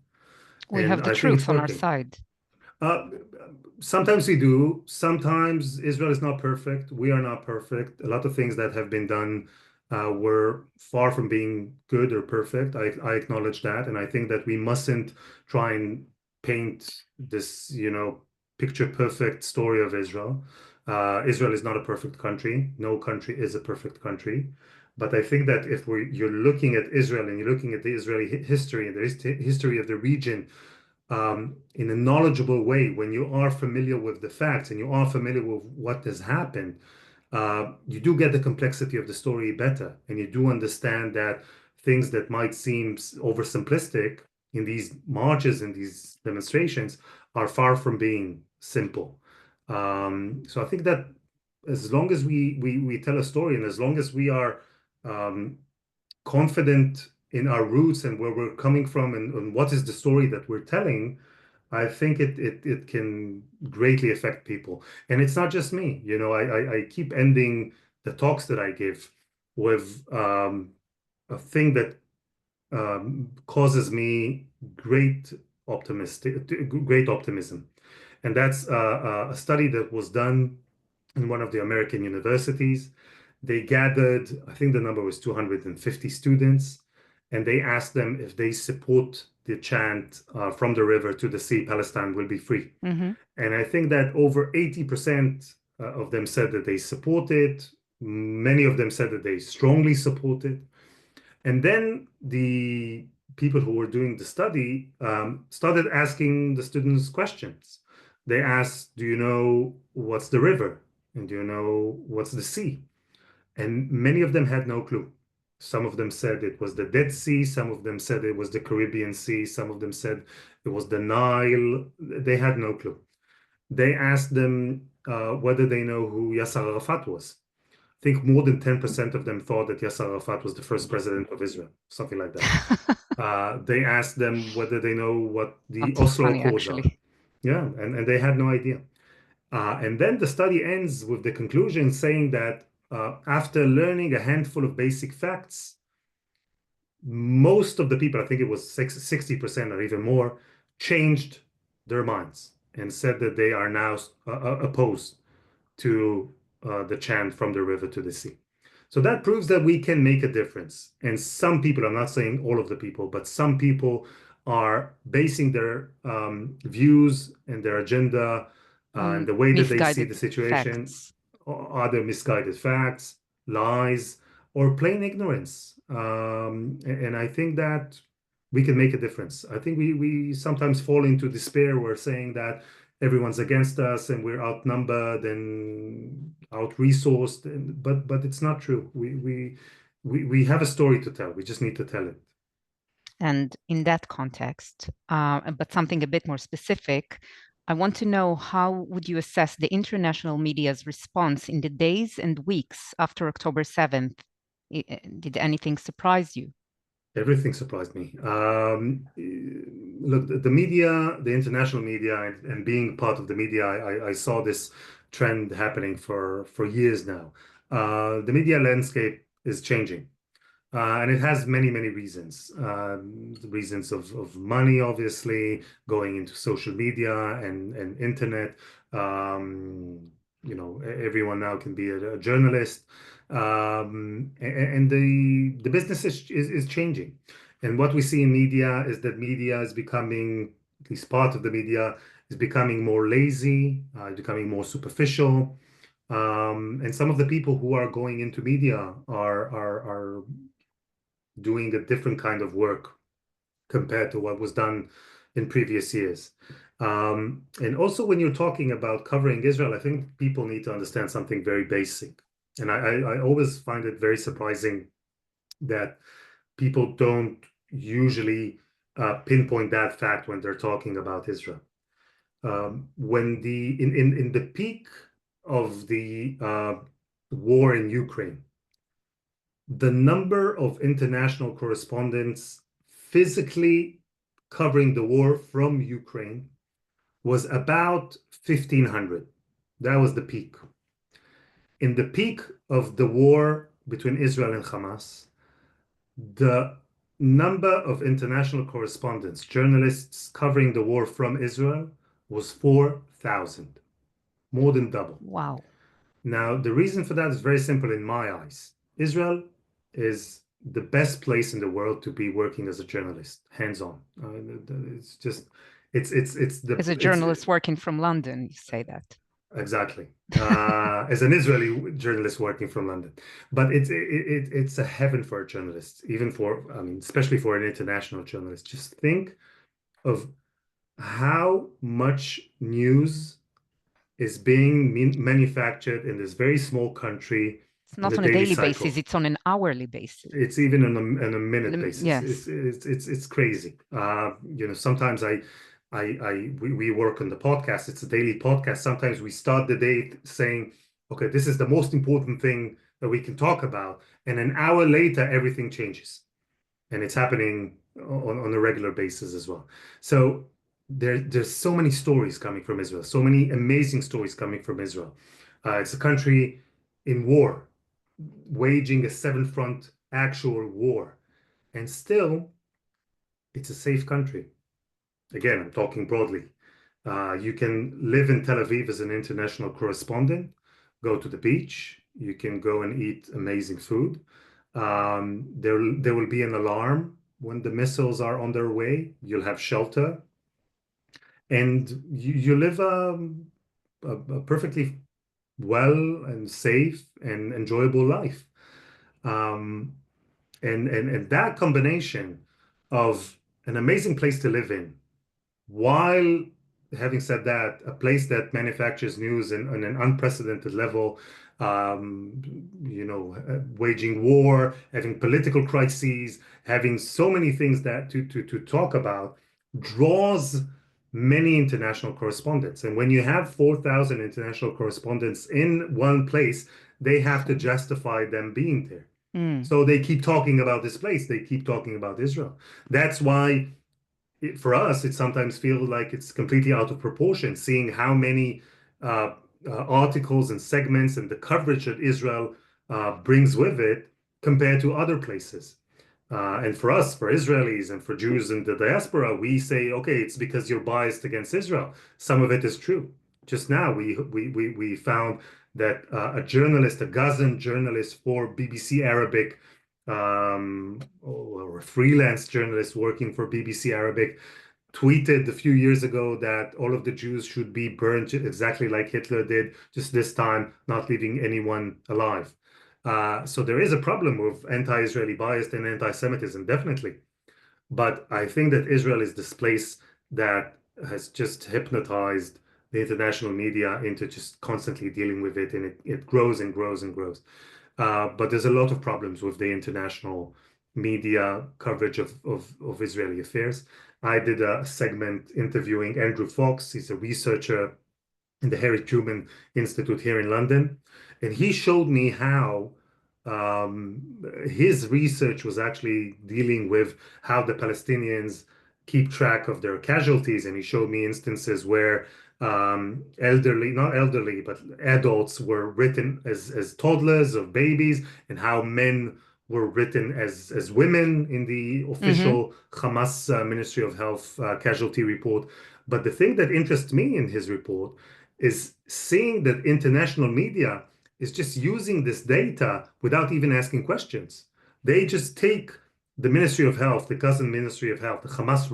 We And have the I think it's truth on our working. side. Sometimes we do. Sometimes Israel is not perfect. We are not perfect. A lot of things that have been done were far from being good or perfect. I acknowledge that. And I think that we mustn't try and paint this, picture perfect story of Israel. Israel is not a perfect country. No country is a perfect country. But I think that if you're looking at Israel and you're looking at the Israeli history and the history of the region, in a knowledgeable way, when you are familiar with the facts and you are familiar with what has happened, you do get the complexity of the story better, and you do understand that things that might seem oversimplistic in these marches and these demonstrations are far from being simple. So I think that as long as we tell a story, and as long as we are confident in our roots and where we're coming from, and what is the story that we're telling, I think it can greatly affect people. And it's not just me. I keep ending the talks that I give with a thing that causes me great optimism. And that's a study that was done in one of the American universities. They gathered, I think the number was 250 students, and they asked them if they support the chant from the river to the sea, Palestine will be free. And I think that over 80% of them said that they support it. Many of them said that they strongly support it. And then the people who were doing the study started asking the students questions. They asked, do you know what's the river? And do you know what's the sea? And many of them had no clue. Some of them said it was the Dead Sea. Some of them said it was the Caribbean Sea. Some of them said it was the Nile. They had no clue. They asked them whether they know who Yasser Arafat was. think more than 10% of them thought that Yasser Arafat was the first president of Israel, something like that. They asked them whether they know what the Not so Oslo funny, Accords are. actually. Yeah, and they had no idea. And then the study ends with the conclusion saying that after learning a handful of basic facts, most of the people, I think it was 60% or even more, changed their minds and said that they are now opposed to the chant from the river to the sea. So that proves that we can make a difference. And some people, I'm not saying all of the people, but some people are basing their views and their agenda and the way that they see the Misguided situation, facts. either misguided facts, lies, or plain ignorance. And I think that we can make a difference. I think we sometimes fall into despair. We're saying that everyone's against us and we're outnumbered and out-resourced, but it's not true. We have a story to tell. We just need to tell it. And in that context, but something a bit more specific, I want to know how would you assess the international media's response in the days and weeks after October 7th? Did anything surprise you? Everything surprised me. Look, the media, the international media, and being part of the media, I saw this trend happening for years now. The media landscape is changing. And it has many, many reasons. Reasons of money, obviously, going into social media and internet. Everyone now can be a journalist. And the business is changing. And what we see in media is that media is becoming, at least part of the media, is becoming more lazy, becoming more superficial. And some of the people who are going into media are doing a different kind of work compared to what was done in previous years. And also, when you're talking about covering Israel, I think people need to understand something very basic. And I always find it very surprising that people don't usually pinpoint that fact when they're talking about Israel. When in the peak of the war in Ukraine, the number of international correspondents physically covering the war from Ukraine was about 1,500. That was the peak. In the peak of the war between Israel and Hamas, the number of international correspondents, journalists covering the war from Israel was 4,000, more than double. Wow. Now, the reason for that is very simple in my eyes. Israel is the best place in the world to be working as a journalist, hands-on. It's just, As a journalist working from London, you say that. Exactly. As an Israeli journalist working from London. But it's a heaven for a journalist, even for, especially for an international journalist. Just think of how much news is being manufactured in this very small country. It's not on a daily basis, it's on an hourly basis. It's even on a minute basis. Yes. It's crazy. Sometimes we work on the podcast. It's a daily podcast. Sometimes we start the day saying, okay, this is the most important thing that we can talk about. And an hour later, everything changes. And it's happening on a regular basis as well. So there's so many stories coming from Israel, so many amazing stories coming from Israel. It's a country in war, waging a seven-front actual war. And still, it's a safe country. Again, I'm talking broadly. You can live in Tel Aviv as an international correspondent, go to the beach, you can go and eat amazing food. There will be an alarm when the missiles are on their way. You'll have shelter. And you live a perfectly well and safe and enjoyable life. And that combination of an amazing place to live in, while having said that, a place that manufactures news on an unprecedented level, waging war, having political crises, having so many things that to talk about, draws many international correspondents. And when you have 4,000 international correspondents in one place, they have to justify them being there. Mm. So they keep talking about this place. They keep talking about Israel. That's why for us, it sometimes feels like it's completely out of proportion, seeing how many articles and segments and the coverage that Israel brings with it compared to other places. And for us, for Israelis and for Jews in the diaspora, we say, okay, it's because you're biased against Israel. Some of it is true. Just now, we found that a journalist, a Gazan journalist for BBC Arabic, or a freelance journalist working for BBC Arabic, tweeted a few years ago that all of the Jews should be burned exactly like Hitler did, just this time not leaving anyone alive. So there is a problem with anti-Israeli bias and anti-Semitism, definitely. But I think that Israel is this place that has just hypnotized the international media into just constantly dealing with it, and it grows and grows and grows. But there's a lot of problems with the international media coverage of Israeli affairs. I did a segment interviewing Andrew Fox. He's a researcher in the Harry Truman Institute here in London. And he showed me how his research was actually dealing with how the Palestinians keep track of their casualties. And he showed me instances where not elderly, but adults were written as toddlers of babies, and how men were written as women in the official Hamas Ministry of Health casualty report. But the thing that interests me in his report is seeing that international media is just using this data without even asking questions. They just take the Ministry of Health, the Gazan Ministry of Health, the Hamas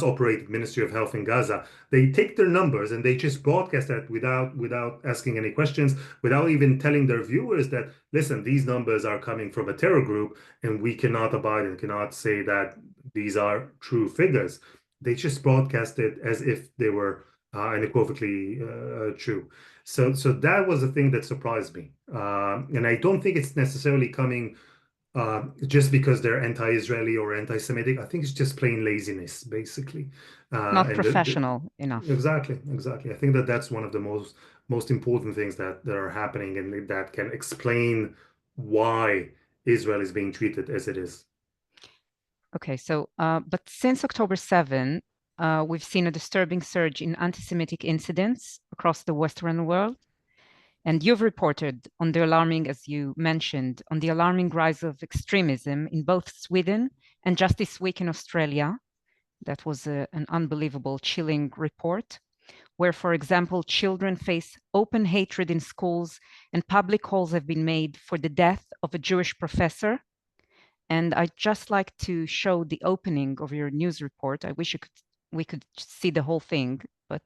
operated Ministry of Health in Gaza. They take their numbers and they just broadcast that without asking any questions, without even telling their viewers that, listen, these numbers are coming from a terror group and we cannot abide and cannot say that these are true figures. They just broadcast it as if they were unequivocally true. So that was the thing that surprised me. And I don't think it's necessarily coming just because they're anti-Israeli or anti-Semitic. I think it's just plain laziness, basically. Not professional enough. Exactly. I think that that's one of the most important things that are happening, and that can explain why Israel is being treated as it is. Okay, so but since October 7, we've seen a disturbing surge in anti-Semitic incidents across the Western world. And you've reported on the alarming, as you mentioned, on the alarming rise of extremism in both Sweden and just this week in Australia. That was an unbelievable, chilling report, where, for example, children face open hatred in schools and public calls have been made for the death of a Jewish professor. And I'd just like to show the opening of your news report. I wish we could see the whole thing, but...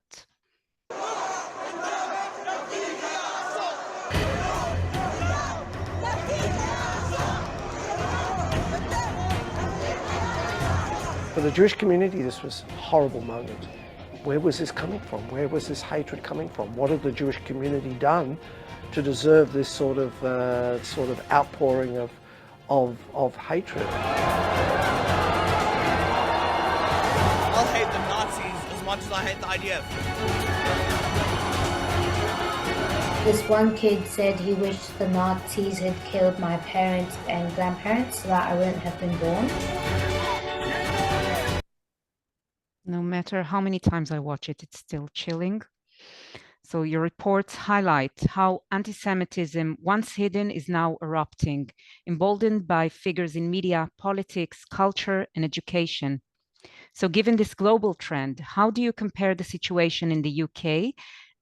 For the Jewish community, this was a horrible moment. Where was this coming from? Where was this hatred coming from? What had the Jewish community done to deserve this sort of outpouring of hatred? I'll hate the Nazis as much as I hate the IDF. This one kid said he wished the Nazis had killed my parents and grandparents so that I wouldn't have been born. No matter how many times I watch it, it's still chilling. So your reports highlight how anti-Semitism, once hidden, is now erupting, emboldened by figures in media, politics, culture, and education. So given this global trend, how do you compare the situation in the UK?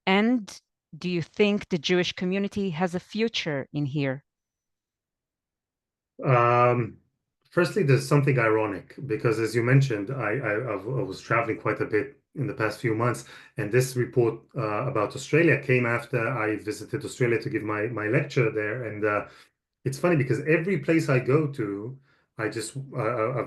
And do you think the Jewish community has a future in here? Firstly, there's something ironic because, as you mentioned, I was traveling quite a bit in the past few months, and this report about Australia came after I visited Australia to give my lecture there. And it's funny because every place I go to, I've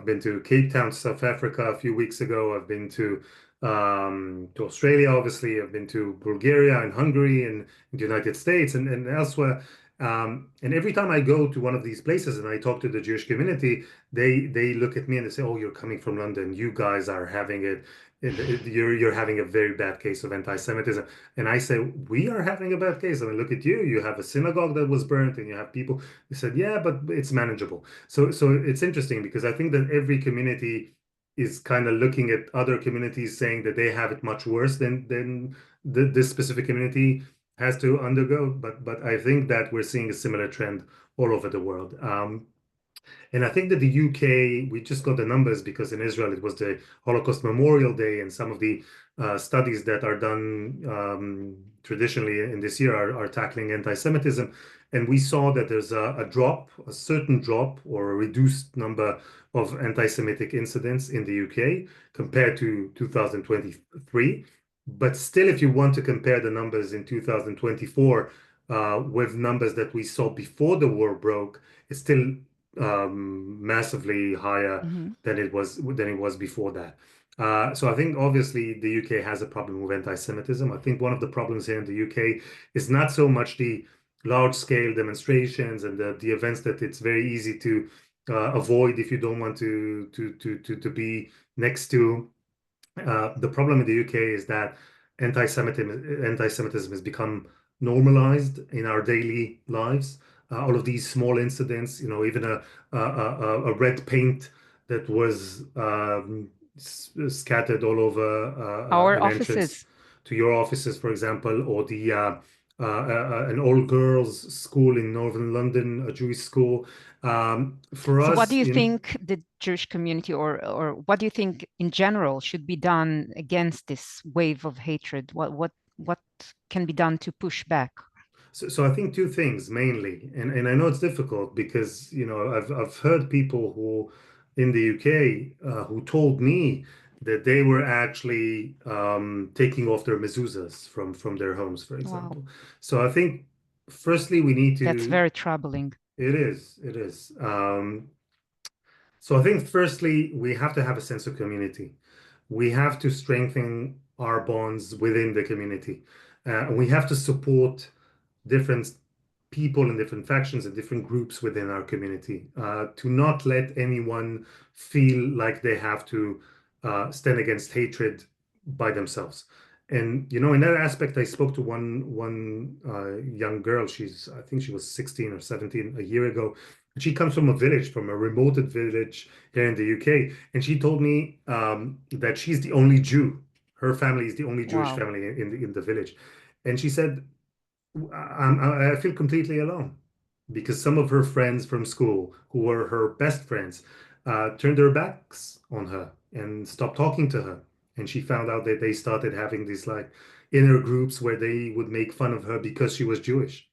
been to Cape Town, South Africa a few weeks ago. I've been to Australia, obviously. I've been to Bulgaria and Hungary and the United States and elsewhere. And every time I go to one of these places and I talk to the Jewish community, they look at me and they say, "Oh, you're coming from London. You guys are having it. You're having a very bad case of anti-Semitism." And I say, "We are having a bad case. I mean, look at you. You have a synagogue that was burnt, and you have people." They said, "Yeah, but it's manageable." So it's interesting because I think that every community is kind of looking at other communities saying that they have it much worse than this specific community has to undergo. But I think that we're seeing a similar trend all over the world. And I think that the UK, we just got the numbers because in Israel it was the Holocaust Memorial Day, and some of the studies that are done traditionally in this year are tackling anti-Semitism. And we saw that there's a certain drop or a reduced number of anti-Semitic incidents in the UK compared to 2023. But still, if you want to compare the numbers in 2024 with numbers that we saw before the war broke, it's still massively higher than it was before that. So I think obviously the UK has a problem with anti-Semitism. I think one of the problems here in the UK is not so much the large-scale demonstrations and the events that it's very easy to avoid if you don't want to be next to. The problem in the UK is that anti-Semitism has become normalized in our daily lives. All of these small incidents, even a red paint that was scattered all over Our an entrance offices. to your offices, for example, or the an all-girls school in northern London, a Jewish school. For So what do us, you think the Jewish community or what do you think in general should be done against this wave of hatred? What can be done to push back? So I think two things mainly, and I know it's difficult because I've heard people who in the UK who told me that they were actually taking off their mezuzahs from their homes, for Wow, example. So I think firstly we need that's to. very troubling. It is. So I think firstly we have to have a sense of community. We have to strengthen our bonds within the community. We have to support different people in different factions and different groups within our community, to not let anyone feel like they have to stand against hatred by themselves. And in that aspect, I spoke to one young girl. I think she was 16 or 17 a year ago. And she comes from a village, from a remote village here in the UK. And she told me that she's the only Jew. Her family is the only Jewish Wow. family in the village. And she said, I feel completely alone because some of her friends from school, who were her best friends, turned their backs on her and stopped talking to her. And she found out that they started having these like inner groups where they would make fun of her because she was Jewish.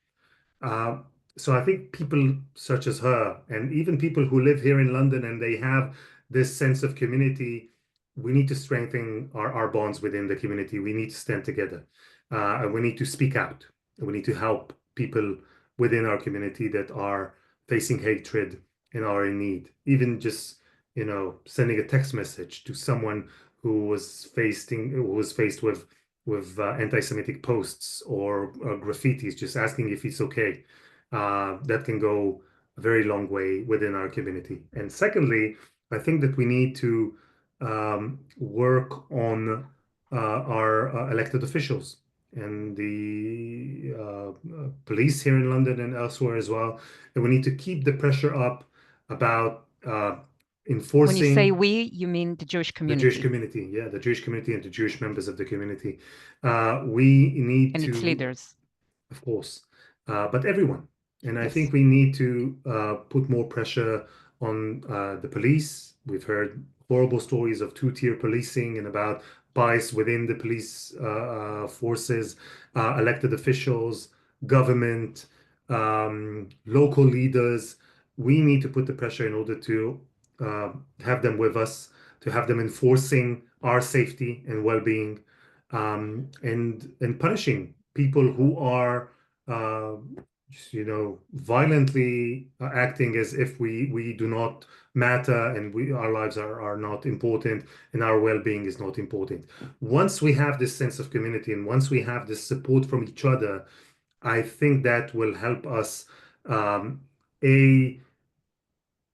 Uh, so I think people such as her, and even people who live here in London and they have this sense of community, we need to strengthen our bonds within the community. We need to stand together. And we need to speak out. We need to help people within our community that are facing hatred and are in need. Even just, sending a text message to someone who was faced with anti-Semitic posts or graffitis, just asking if it's okay. That can go a very long way within our community. And secondly, I think that we need to work on our elected officials and the police here in London and elsewhere as well. And we need to keep the pressure up about When you say enforcing. we, you mean the Jewish The Jewish community community, yeah, the Jewish community and the Jewish members of the community. We need and its to, leaders. of course, but everyone. And I Yes. think we need to put more pressure on the police. We've heard horrible stories of two-tier policing and about bias within the police forces, elected officials, government, local leaders. We need to put the pressure in order to uh, have them with us, to have them enforcing our safety and well-being, and punishing people who are uh, violently acting as if we do not matter and our lives are not important and our well-being is not important. Once we have this sense of community and once we have this support from each other, I think that will help us, a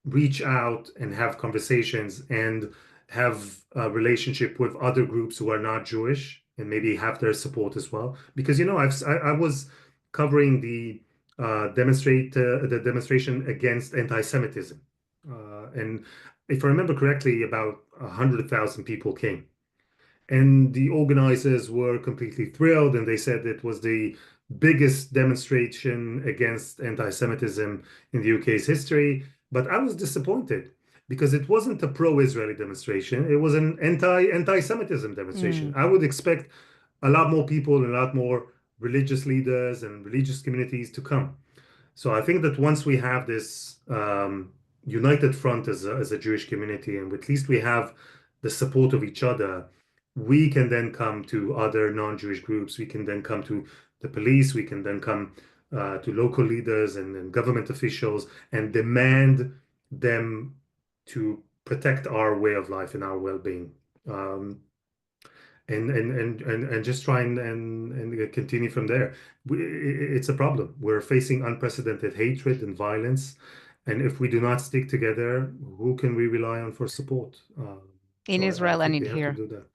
reach out and have conversations and have a relationship with other groups who are not Jewish and maybe have their support as well. Because I was covering the demonstration against anti-Semitism, and if I remember correctly, about 100,000 people came. And the organizers were completely thrilled, and they said it was the biggest demonstration against anti-Semitism in the UK's history. But I was disappointed because it wasn't a pro-Israeli demonstration. It was an anti-Semitism demonstration. I would expect a lot more people and a lot more religious leaders and religious communities to come. So I think that once we have this united front as a Jewish community, and at least we have the support of each other, we can then come to other non-Jewish groups. We can then come to the police. We can then come to local leaders and government officials and demand them to protect our way of life and our well-being. And just try and continue from there. It's a problem. We're facing unprecedented hatred and violence, and if we do not stick together, who can we rely on for support? In So I Israel and think in we have to here. do that.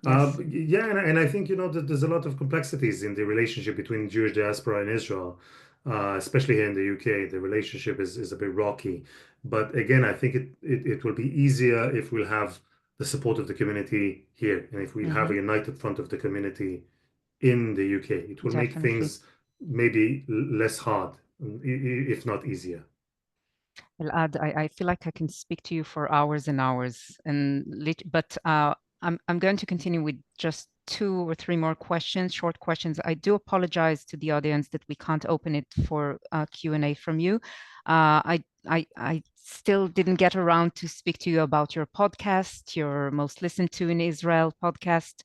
Yes. Yeah, and I think that there's a lot of complexities in the relationship between Jewish diaspora and Israel, especially here in the UK. The relationship is a bit rocky, but again, I think it will be easier if we'll have the support of the community here, and if we have a united front of the community in the UK, it will make Definitely. things maybe less hard, if not easier. Elad, I feel like I can speak to you for hours and hours, but I'm going to continue with just 2 or 3 more questions, short questions. I do apologize to the audience that we can't open it for Q&A from you. I still didn't get around to speak to you about your podcast, your most listened to in Israel podcast,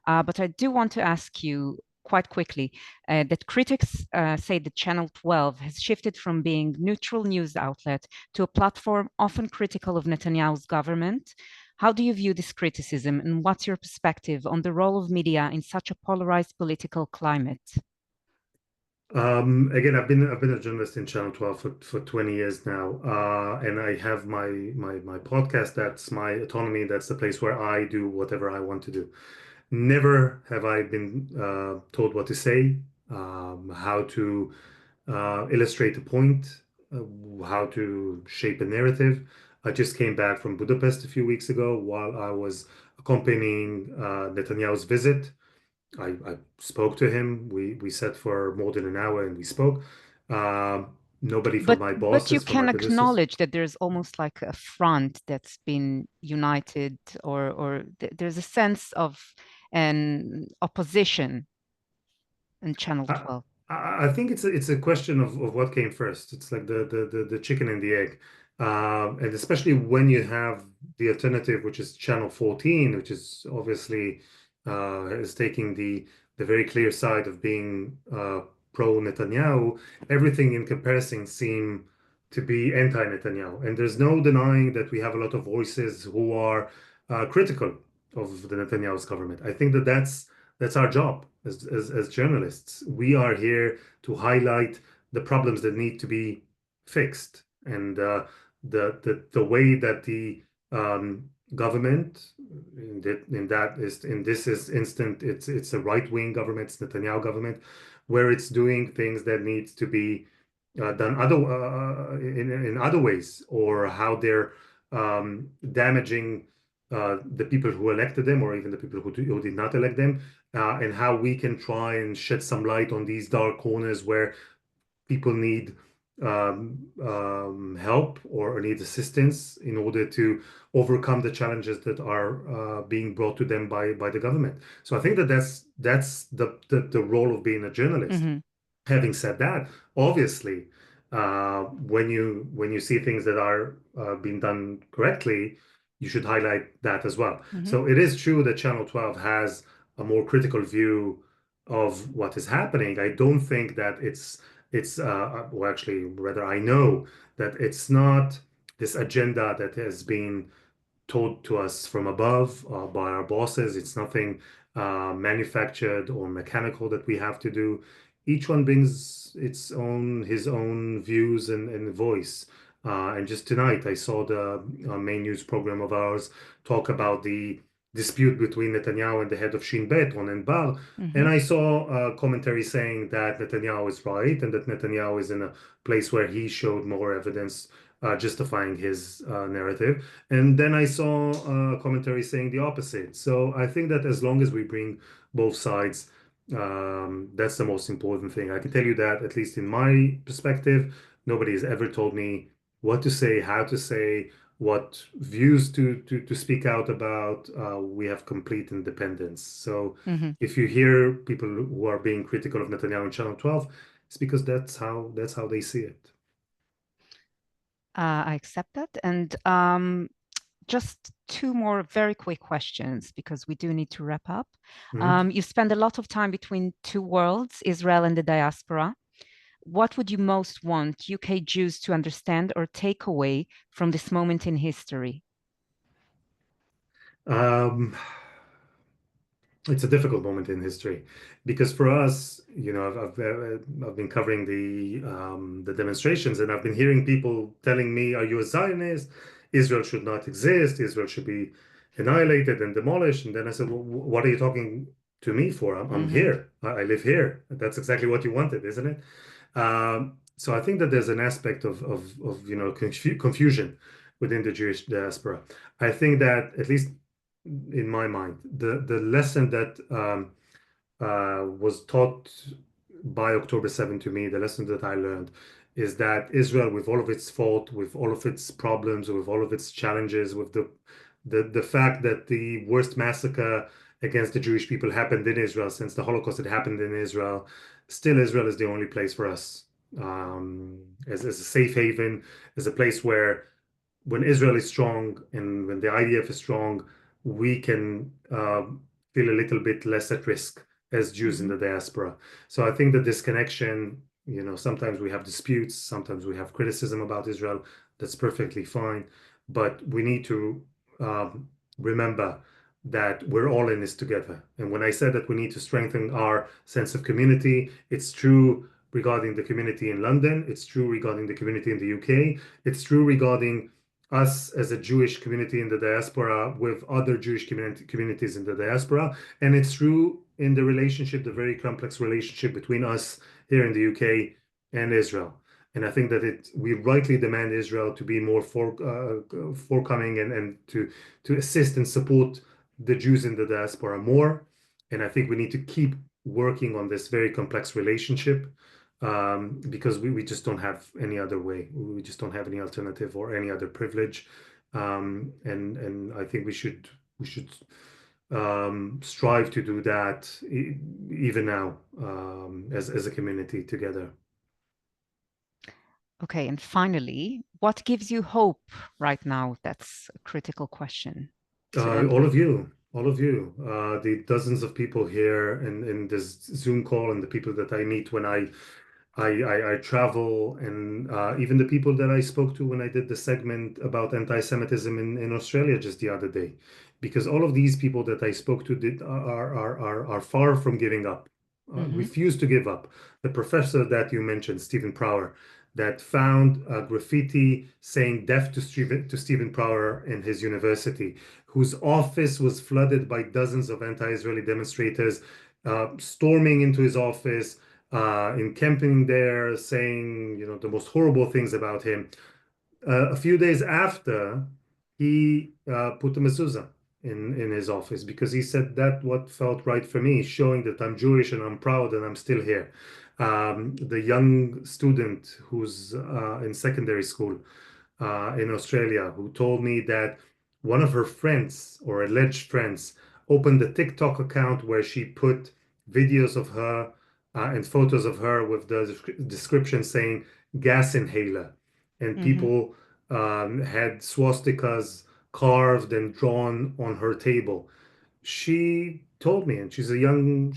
but I do want to ask you quite quickly that critics say that Channel 12 has shifted from being neutral news outlet to a platform often critical of Netanyahu's government. How do you view this criticism, and what's your perspective on the role of media in such a polarized political climate? Again, I've been a journalist in Channel 12 for 20 years now, and I have my podcast. That's my autonomy. That's the place where I do whatever I want to do. Never have I been told what to say, how to illustrate a point, how to shape a narrative. I just came back from Budapest a few weeks ago while I was accompanying Netanyahu's visit. I spoke to him. We sat for more than an hour and we spoke. Nobody from my But you bosses, from my can producers. acknowledge that there's almost like a front that's been united, or there's a sense of an opposition in Channel 12. I think it's a question of what came first. It's like the chicken and the egg. And especially when you have the alternative, which is Channel 14, which is obviously is taking the very clear side of being pro Netanyahu, everything in comparison seem to be anti-Netanyahu. And there's no denying that we have a lot of voices who are critical of the Netanyahu's government. I think that that's our job as journalists. We are here to highlight the problems that need to be fixed, and the way that the government in this instant it's a right-wing government, it's Netanyahu government, where it's doing things that needs to be done in other ways, or how they're damaging the people who elected them, or even the people who did not elect them, and how we can try and shed some light on these dark corners where people need help or need assistance in order to overcome the challenges that are being brought to them by the government. So I think that that's the role of being a journalist. Having said that, obviously, when you see things that are being done correctly, you should highlight that as well. So it is true that Channel 12 has a more critical view of what is happening. I don't think that it's well, actually, rather, I know that it's not this agenda that has been told to us from above by our bosses. It's nothing manufactured or mechanical that we have to do. each one brings his own views and voice. And just tonight, I saw the main news program of ours talk about the dispute between Netanyahu and the head of Shin Bet, Ronen Bar. And I saw a commentary saying that Netanyahu is right and that Netanyahu is in a place where he showed more evidence justifying his narrative. And then I saw a commentary saying the opposite. So I think that as long as we bring both sides, that's the most important thing. I can tell you that, at least in my perspective, nobody has ever told me what to say, how to say, what views to speak out about. We have complete independence. So if you hear people who are being critical of Netanyahu in Channel 12, it's because that's how they see it. I accept that. And just two more very quick questions because we do need to wrap up. You spend a lot of time between two worlds, Israel and the diaspora. What would you most want UK Jews to understand or take away from this moment in history? It's a difficult moment in history because for us, I've been covering the demonstrations, and I've been hearing people telling me, "Are you a Zionist? Israel should not exist. Israel should be annihilated and demolished." And then I said, "Well, what are you talking to me for? I'm here. I live here. That's exactly what you wanted, isn't it?" So I think that there's an aspect of confusion within the Jewish diaspora. I think that, at least in my mind, the lesson that was taught by October 7 to me, the lesson that I learned, is that Israel, with all of its fault, with all of its problems, with all of its challenges, with the fact that the worst massacre against the Jewish people happened in Israel since the Holocaust had happened in Israel, still Israel is the only place for us, as a safe haven, as a place where, when Israel is strong and when the IDF is strong, we can feel a little bit less at risk as Jews in the diaspora. So I think that this connection, sometimes we have disputes, sometimes we have criticism about Israel. That's perfectly fine. But we need to remember that we're all in this together. And when I said that we need to strengthen our sense of community, it's true regarding the community in London. It's true regarding the community in the UK. It's true regarding us as a Jewish community in the diaspora with other Jewish communities in the diaspora. And it's true in the relationship, the very complex relationship between us here in the UK and Israel. And I think that we rightly demand Israel to be more forthcoming and to assist and support the Jews in the diaspora more. And I think we need to keep working on this very complex relationship, because we just don't have any other way. We just don't have any alternative or any other privilege. And I think we should strive to do that even now, as a community together. Okay, and finally, what gives you hope right now? That's a critical question. All of you, the dozens of people here in this Zoom call, and the people that I meet when I travel, and even the people that I spoke to when I did the segment about anti-Semitism in Australia just the other day, because all of these people that I spoke to are far from giving up, refuse to give up. The professor that you mentioned, Stephen Prower, that found a graffiti saying "Death to Stephen Prower" in his university, whose office was flooded by dozens of anti-Israeli demonstrators, storming into his office, encamping there, saying, the most horrible things about him. A few days after, he put a mezuzah in his office because he said that what felt right for me, showing that I'm Jewish and I'm proud and I'm still here. The young student who's in secondary school in Australia, who told me that one of her friends, or alleged friends, opened a TikTok account where she put videos of her and photos of her with the description saying "gas inhaler," and people had swastikas carved and drawn on her table. She told me, and she's a young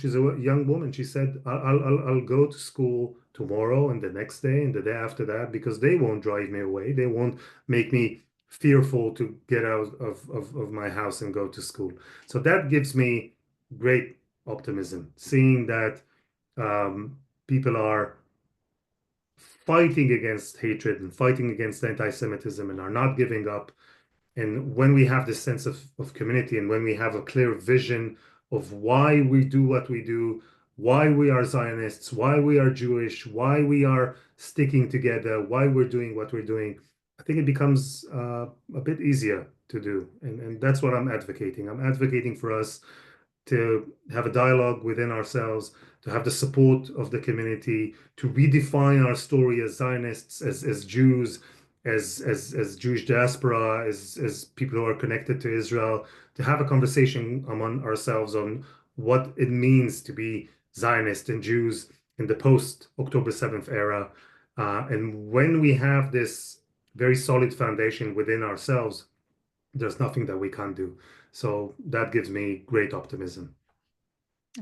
woman. She said, "I'll go to school tomorrow and the next day and the day after that, because they won't drive me away. They won't make me fearful to get out of my house and go to school." So that gives me great optimism, seeing that people are fighting against hatred and fighting against anti-Semitism and are not giving up. And when we have this sense of community, and when we have a clear vision of why we do what we do, why we are Zionists, why we are Jewish, why we are sticking together, why we're doing what we're doing, I think it becomes a bit easier to do. And that's what I'm advocating. I'm advocating for us to have a dialogue within ourselves, to have the support of the community, to redefine our story as Zionists, as Jews, as Jewish diaspora, as people who are connected to Israel, to have a conversation among ourselves on what it means to be Zionist and Jews in the post-October 7th era. And when we have this very solid foundation within ourselves, there's nothing that we can't do. So that gives me great optimism.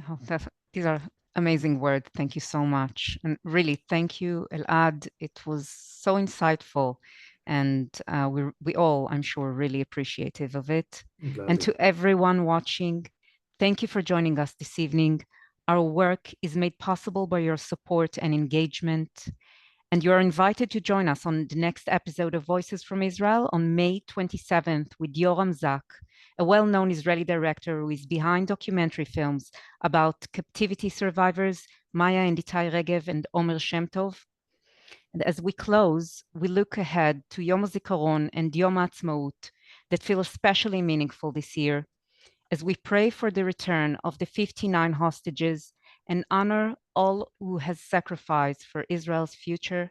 Oh, these are amazing words. Thank you so much. And really, thank you, Elad. It was so insightful. And we all, I'm sure, really appreciative of it. And to everyone watching, thank you for joining us this evening. Our work is made possible by your support and engagement. And you are invited to join us on the next episode of Voices from Israel on May 27th with Yoram Zak, a well-known Israeli director who is behind documentary films about captivity survivors, Maya and Itai Regev and Omer Shem Tov. And as we close, we look ahead to Yom HaZikaron and Yom HaAtzmaut that feel especially meaningful this year, as we pray for the return of the 59 hostages and honor all who has sacrificed for Israel's future.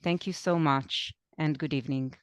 Thank you so much, and good evening.